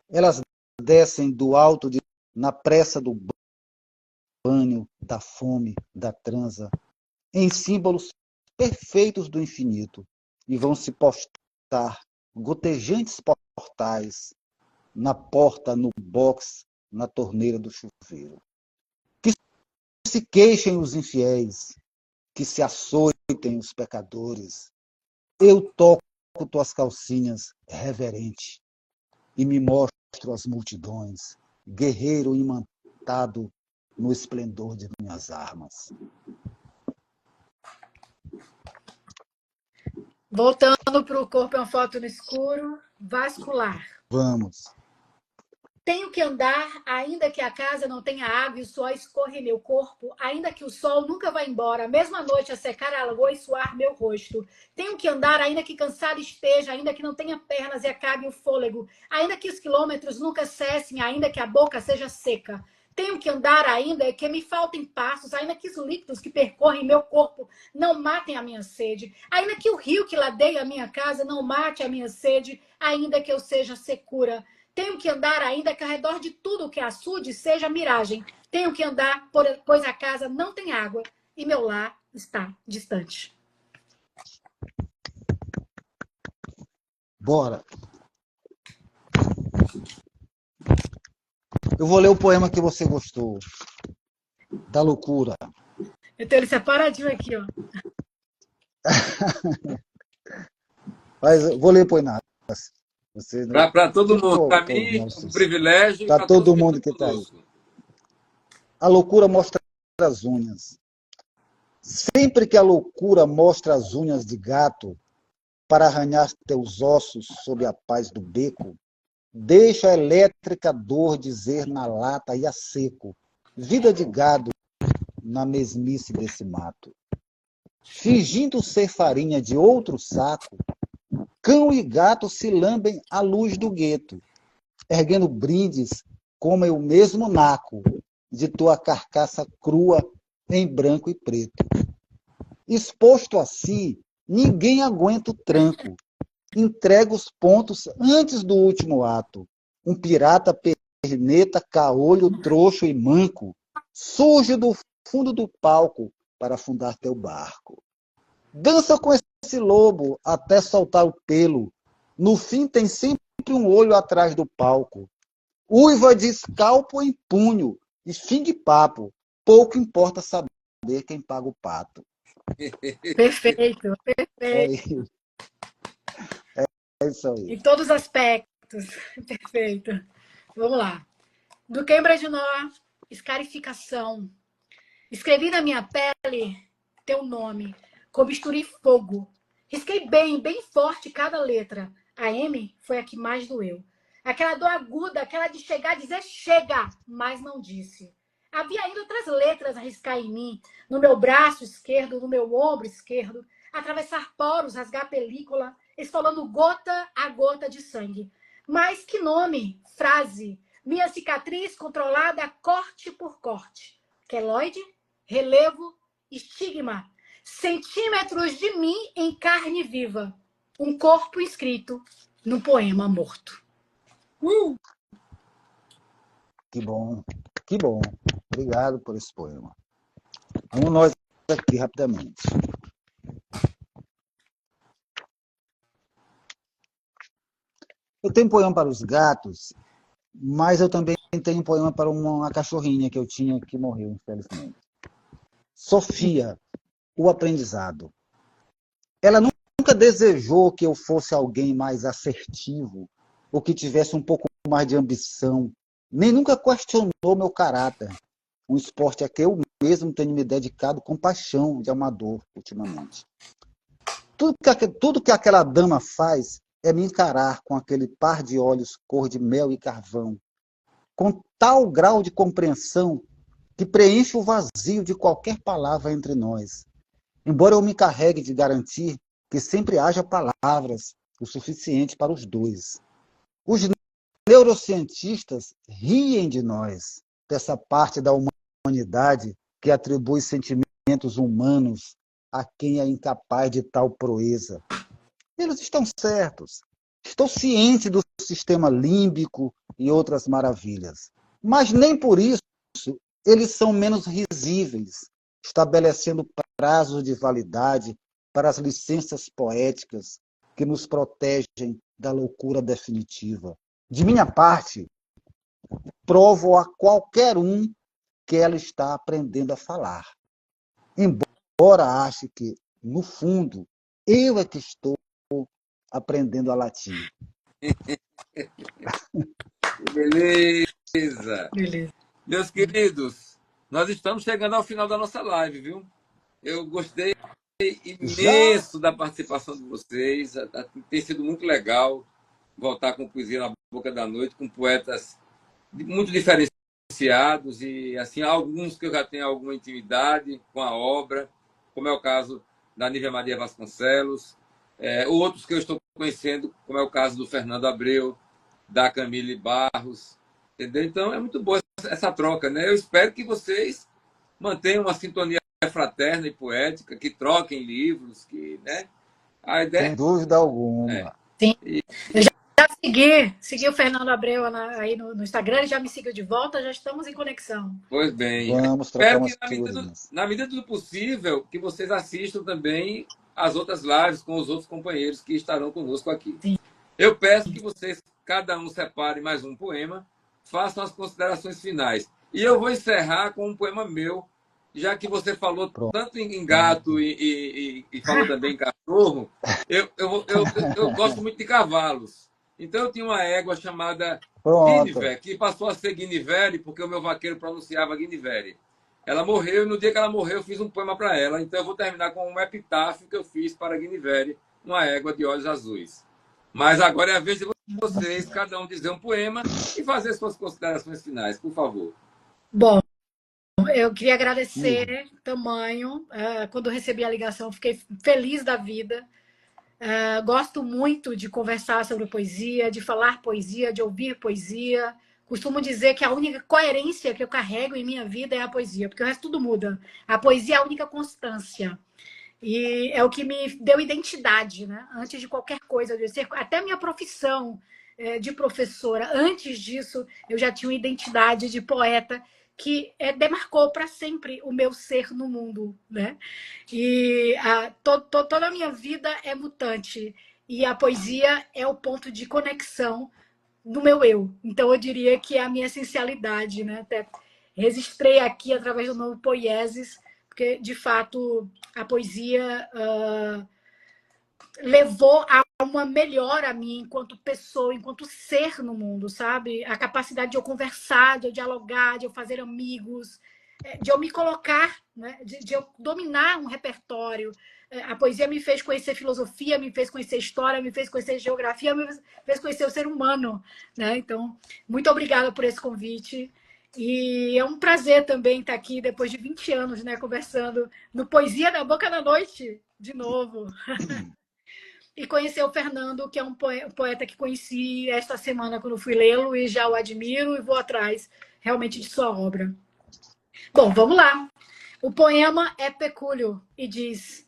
Elas descem do alto na pressa do banho, da fome, da transa, em símbolos perfeitos do infinito, e vão se postar gotejantes portais na porta, no box, na torneira do chuveiro. Que se queixem os infiéis, que se açoitem os pecadores. Eu toco tuas calcinhas reverente e me mostro às multidões, guerreiro imantado no esplendor de minhas armas. Voltando para o corpo é uma foto no escuro, vascular. Vamos. Tenho que andar, ainda que a casa não tenha água e o suor escorre meu corpo, ainda que o sol nunca vá embora, mesmo à noite a secar a lagoa e suar meu rosto. Tenho que andar, ainda que cansado esteja, ainda que não tenha pernas e acabe o fôlego, ainda que os quilômetros nunca cessem, ainda que a boca seja seca. Tenho que andar ainda que me faltem passos, ainda que os líquidos que percorrem meu corpo não matem a minha sede, ainda que o rio que ladeia a minha casa não mate a minha sede, ainda que eu seja secura. Tenho que andar ainda que ao redor de tudo que açude seja miragem. Tenho que andar, pois a casa não tem água e meu lar está distante. Bora. Eu vou ler o poema que você gostou. Da loucura. Eu tenho ele separadinho aqui, ó. Mas eu vou ler o poema. Para todo mundo. Para mim, um privilégio. Para todo mundo que está aí. A loucura mostra as unhas. Sempre que a loucura mostra as unhas de gato para arranhar teus ossos sob a paz do beco, deixa a elétrica dor dizer na lata e a seco, vida de gado na mesmice desse mato. Fingindo ser farinha de outro saco, cão e gato se lambem à luz do gueto, erguendo brindes como eu mesmo naco de tua carcaça crua em branco e preto. Exposto assim, ninguém aguenta o tranco. Entrega os pontos antes do último ato. Um pirata, perneta, caolho, trouxo e manco surge do fundo do palco para afundar teu barco. Dança com esse lobo até soltar o pelo. No fim tem sempre um olho atrás do palco. Uiva de escalpo em punho e fim de papo. Pouco importa saber quem paga o pato. Perfeito, perfeito. É isso aí. Em todos os aspectos. Perfeito. Vamos lá. Do Cambridge Noir, escarificação. Escrevi na minha pele teu nome, com bisturi fogo. Risquei bem, bem forte cada letra. A M foi a que mais doeu. Aquela dor aguda, aquela de chegar e dizer chega, mas não disse. Havia ainda outras letras a riscar em mim, no meu braço esquerdo, no meu ombro esquerdo, atravessar poros, rasgar película, esfolando gota a gota de sangue. Mas que nome, frase, minha cicatriz controlada corte por corte. Queloide, relevo, estigma, centímetros de mim em carne viva. Um corpo inscrito no poema morto. Que bom, que bom. Obrigado por esse poema. Vamos nós aqui rapidamente. Eu tenho um poema para os gatos, mas eu também tenho um poema para uma cachorrinha que eu tinha que morreu, infelizmente. Sofia, o aprendizado. Ela nunca desejou que eu fosse alguém mais assertivo ou que tivesse um pouco mais de ambição, nem nunca questionou meu caráter, um esporte a que eu mesmo tenho me dedicado com paixão de amador ultimamente. Tudo que aquela dama faz é me encarar com aquele par de olhos cor de mel e carvão, com tal grau de compreensão que preenche o vazio de qualquer palavra entre nós, embora eu me encarregue de garantir que sempre haja palavras o suficiente para os dois. Os neurocientistas riem de nós, dessa parte da humanidade que atribui sentimentos humanos a quem é incapaz de tal proeza. Eles estão certos. Estou ciente do sistema límbico e outras maravilhas. Mas nem por isso eles são menos risíveis, estabelecendo prazos de validade para as licenças poéticas que nos protegem da loucura definitiva. De minha parte, provo a qualquer um que ela está aprendendo a falar. Embora ache que, no fundo, eu é que estou aprendendo a latir. Beleza. Beleza. Meus queridos, nós estamos chegando ao final da nossa live, viu? Eu gostei imenso da participação de vocês. Tem sido muito legal voltar com Poesia na Boca da Noite, com poetas muito diferenciados e, assim, alguns que eu já tenho alguma intimidade com a obra, como é o caso da Nívia Maria Vasconcelos, outros que eu estou conhecendo, como é o caso do Fernando Abreu, da Camille Barros, entendeu? Então é muito boa essa troca, né? Eu espero que vocês mantenham uma sintonia fraterna e poética, que troquem livros, que, né? A ideia Sem dúvida alguma. Sim. Eu já segui o Fernando Abreu aí no Instagram, ele já me seguiu de volta, já estamos em conexão. Pois bem. Vamos trocar Espero umas que, figurinhas. na medida do possível, que vocês assistam também as outras lives com os outros companheiros que estarão conosco aqui. Sim. Eu peço que vocês, cada um, separe mais um poema, façam as considerações finais. E eu vou encerrar com um poema meu, já que você falou tanto em gato e falou também em cachorro. Eu gosto muito de cavalos. Então eu tinha uma égua chamada Guinevere, que passou a ser Guinevere porque o meu vaqueiro pronunciava Guinevere. Ela morreu e no dia que ela morreu eu fiz um poema para ela. Então eu vou terminar com um epitáfio que eu fiz para Guinevere, uma égua de olhos azuis. Mas agora é a vez de vocês, cada um dizer um poema e fazer suas considerações finais, por favor. Bom, eu queria agradecer tamanho. Quando eu recebi a ligação, fiquei feliz da vida. Gosto muito de conversar sobre poesia, de falar poesia, de ouvir poesia. Costumo dizer que a única coerência que eu carrego em minha vida é a poesia, porque o resto tudo muda. A poesia é a única constância. E é o que me deu identidade, né? Antes de qualquer coisa, até minha profissão de professora. Antes disso, eu já tinha uma identidade de poeta que demarcou para sempre o meu ser no mundo, né? E toda a minha vida é mutante. E a poesia é o ponto de conexão do meu eu. Então, eu diria que é a minha essencialidade, né? Até registrei aqui através do nome Poieses, porque, de fato, a poesia levou a uma melhora a mim enquanto pessoa, enquanto ser no mundo, sabe? A capacidade de eu conversar, de eu dialogar, de eu fazer amigos, de eu me colocar, né? De eu dominar um repertório. A poesia me fez conhecer filosofia, me fez conhecer história, me fez conhecer geografia, me fez conhecer o ser humano, né? Então, muito obrigada por esse convite. E é um prazer também estar aqui depois de 20 anos, né, conversando no Poesia da Boca da Noite, de novo. E conhecer o Fernando, que é um poeta que conheci esta semana quando fui lê-lo e já o admiro e vou atrás realmente de sua obra. Bom, vamos lá. O poema é pecúlio e diz: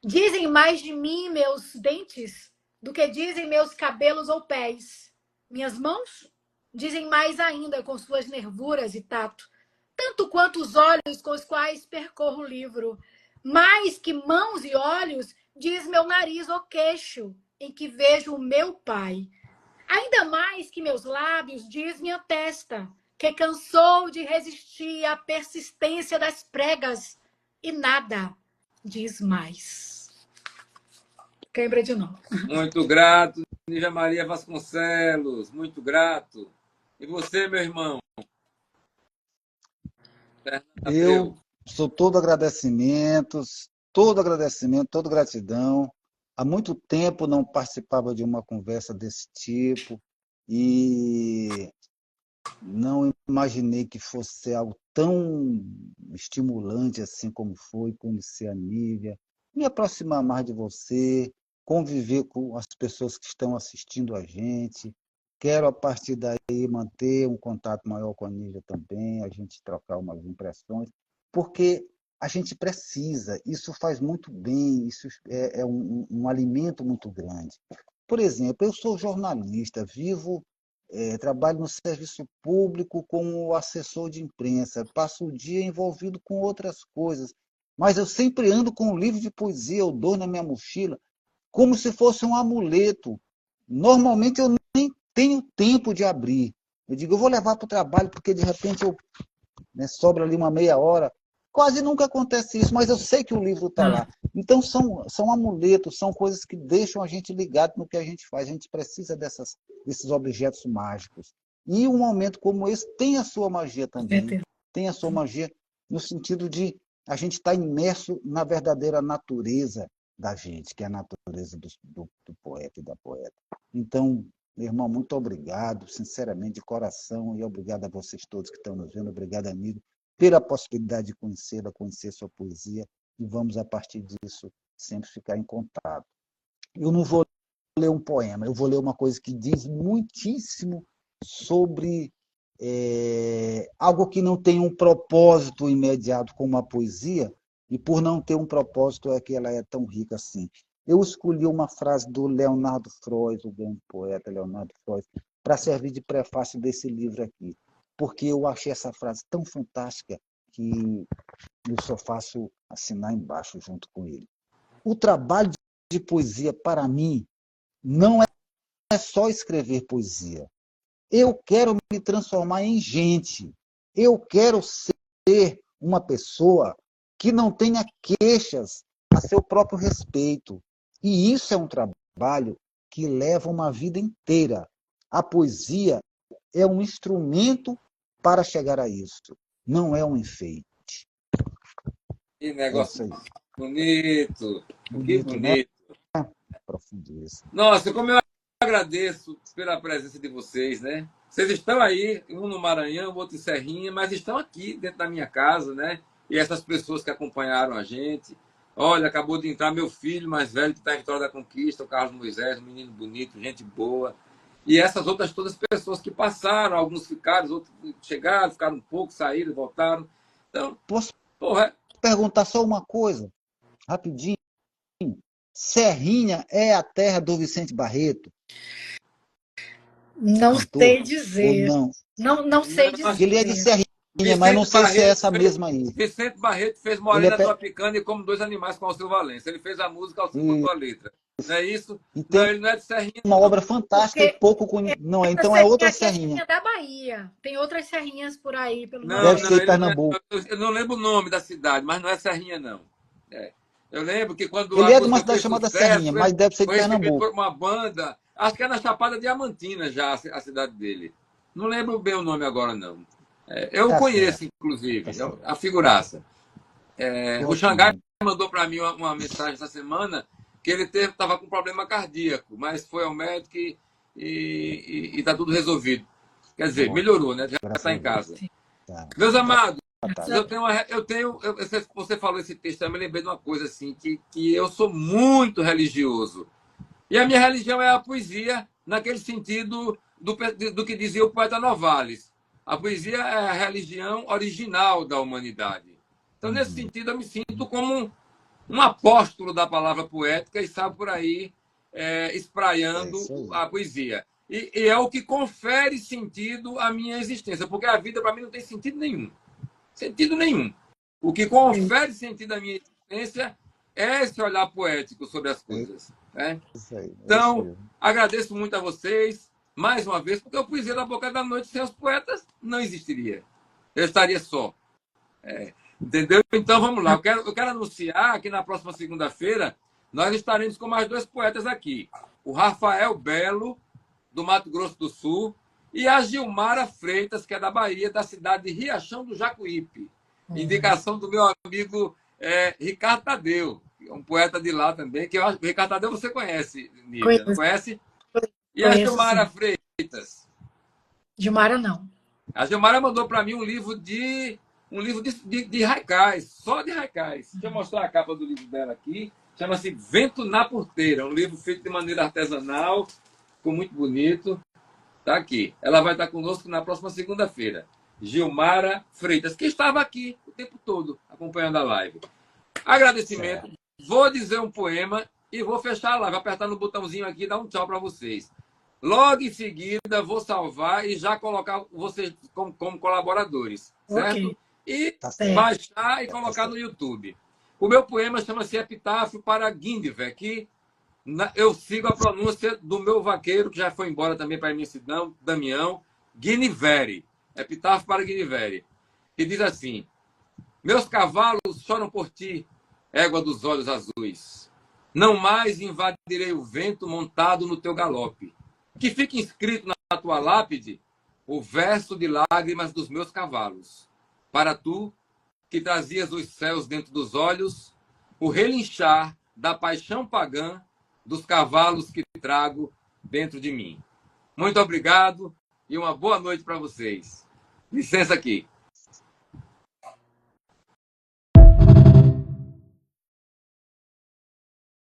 dizem mais de mim meus dentes do que dizem meus cabelos ou pés. Minhas mãos dizem mais ainda com suas nervuras e tato, tanto quanto os olhos com os quais percorro o livro. Mais que mãos e olhos, diz meu nariz ou queixo, em que vejo o meu pai. Ainda mais que meus lábios, diz minha testa, que cansou de resistir à persistência das pregas e nada diz mais. Quebra de novo. Muito grato, Nívia Maria Vasconcelos, muito grato. E você, meu irmão? Eu sou todo agradecimentos, toda gratidão. Há muito tempo não participava de uma conversa desse tipo e não imaginei que fosse algo tão estimulante assim como foi conhecer a Nívia, me aproximar mais de você, conviver com as pessoas que estão assistindo a gente. Quero, a partir daí, manter um contato maior com a Nívia também, a gente trocar umas impressões, porque a gente precisa, isso faz muito bem, isso é um alimento muito grande. Por exemplo, eu sou jornalista, trabalho no serviço público como assessor de imprensa, passo o dia envolvido com outras coisas, mas eu sempre ando com um livro de poesia, eu dou na minha mochila, como se fosse um amuleto. Normalmente eu nem tenho tempo de abrir. Eu digo, eu vou levar para o trabalho, porque de repente sobra ali uma meia hora. Quase nunca acontece isso, mas eu sei que o livro está lá. Então, são amuletos, são coisas que deixam a gente ligado no que a gente faz. A gente precisa desses objetos mágicos. E um momento como esse tem a sua magia também. Tem a sua magia no sentido de a gente estar imerso na verdadeira natureza da gente, que é a natureza do poeta e da poeta. Então, meu irmão, muito obrigado, sinceramente, de coração, e obrigado a vocês todos que estão nos vendo. Obrigado, amigo, pela possibilidade de conhecê-la, conhecer sua poesia, e vamos, a partir disso, sempre ficar em contato. Eu não vou ler um poema, eu vou ler uma coisa que diz muitíssimo sobre algo que não tem um propósito imediato como a poesia, e por não ter um propósito é que ela é tão rica assim. Eu escolhi uma frase do Leonardo Frois, o grande poeta Leonardo Frois, para servir de prefácio desse livro aqui, porque eu achei essa frase tão fantástica que eu só faço assinar embaixo junto com ele. O trabalho de poesia, para mim, não é só escrever poesia. Eu quero me transformar em gente. Eu quero ser uma pessoa que não tenha queixas a seu próprio respeito. E isso é um trabalho que leva uma vida inteira. A poesia é um instrumento para chegar a isso. Não é um enfeite. Que negócio bonito. Que bonito. Né? Profundeza. Nossa, como eu agradeço pela presença de vocês, né? Vocês estão aí, um no Maranhão, outro em Serrinha, mas estão aqui dentro da minha casa, né? E essas pessoas que acompanharam a gente. Olha, acabou de entrar meu filho mais velho, que está em Vitória da Conquista, o Carlos Moisés, um menino bonito, gente boa. E essas outras todas pessoas que passaram, alguns ficaram, outros chegaram, ficaram um pouco, saíram, voltaram. Então, posso perguntar só uma coisa, rapidinho? Serrinha é a terra do Vicente Barreto? Não sei dizer. Ou não? Não sei dizer. Ele é de Serrinha, mas não sei se é essa mesma aí. Vicente Barreto fez Morena Tropicana e Como Dois Animais com Alceu Valença. Ele fez a música, Alceu botou a letra. Não é isso? Então, não, ele não é de Serrinha. Uma obra fantástica e pouco conhecida. Não, então é outra Serrinha. É da Bahia. Tem outras serrinhas por aí. Deve ser Pernambuco. Eu não lembro o nome da cidade, mas não é Serrinha, não. Eu lembro que quando ele é de uma cidade chamada Serrinha, mas deve ser de Pernambuco. Por uma banda, acho que é na Chapada Diamantina já a cidade dele. Não lembro bem o nome agora, não. Eu Tá conheço, certo, inclusive, tá certo. a figuraça. O Xangai Ótimo. mandou para mim uma mensagem essa semana que ele estava com problema cardíaco, mas foi ao médico e está tudo resolvido. Quer dizer, Ótimo. melhorou, né? Já Graças está a em Deus. casa. Tá. Meus amados, Fantástico. você falou esse texto, eu me lembrei de uma coisa assim, que eu sou muito religioso. E a minha religião é a poesia, naquele sentido do que dizia o poeta Novalis. A poesia é a religião original da humanidade. Então, nesse Uhum. sentido, eu me sinto como um apóstolo da palavra poética e sabe por aí É espraiando isso aí. a poesia. E é o que confere sentido à minha existência, porque a vida para mim não tem sentido nenhum. Sentido nenhum. O que confere sentido à minha existência é esse olhar poético sobre as É coisas. Né? isso aí. É isso Então, mesmo. agradeço muito a vocês, mais uma vez, porque a poesia da Boca da Noite sem os poetas não existiria. Eu estaria só. Entendeu? Então vamos lá. Eu quero anunciar que na próxima segunda-feira nós estaremos com mais dois poetas aqui. O Rafael Belo, do Mato Grosso do Sul, e a Gilmara Freitas, que é da Bahia, da cidade de Riachão do Jacuípe. Indicação do meu amigo Ricardo Tadeu, que é um poeta de lá também, que eu acho, Ricardo Tadeu você conhece, Nívia, não Conheço, conhece? E a conheço Gilmara sim. Freitas? Gilmara, não. A Gilmara mandou para mim um livro de haikais, só de haikais. Deixa eu mostrar a capa do livro dela aqui. Chama-se Vento na Porteira, um livro feito de maneira artesanal, ficou muito bonito. Está aqui. Ela vai estar conosco na próxima segunda-feira. Gilmara Freitas, que estava aqui o tempo todo acompanhando a live. Agradecimento. Certo. Vou dizer um poema e vou fechar a live. Vou apertar no botãozinho aqui e dar um tchau para vocês. Logo em seguida, vou salvar e já colocar vocês como colaboradores, certo? Ok. E Tá certo. baixar e Tá colocar certo. no YouTube. O meu poema chama-se Epitáfio para Guinevere, que eu sigo a pronúncia do meu vaqueiro, que já foi embora também para a imensidão, Damião, Guinevere. Epitáfio para Guinevere. Que diz assim: meus cavalos choram por ti, égua dos olhos azuis. Não mais invadirei o vento montado no teu galope. Que fique inscrito na tua lápide o verso de lágrimas dos meus cavalos. Para tu, que trazias os céus dentro dos olhos, o relinchar da paixão pagã dos cavalos que trago dentro de mim. Muito obrigado e uma boa noite para vocês. Licença aqui.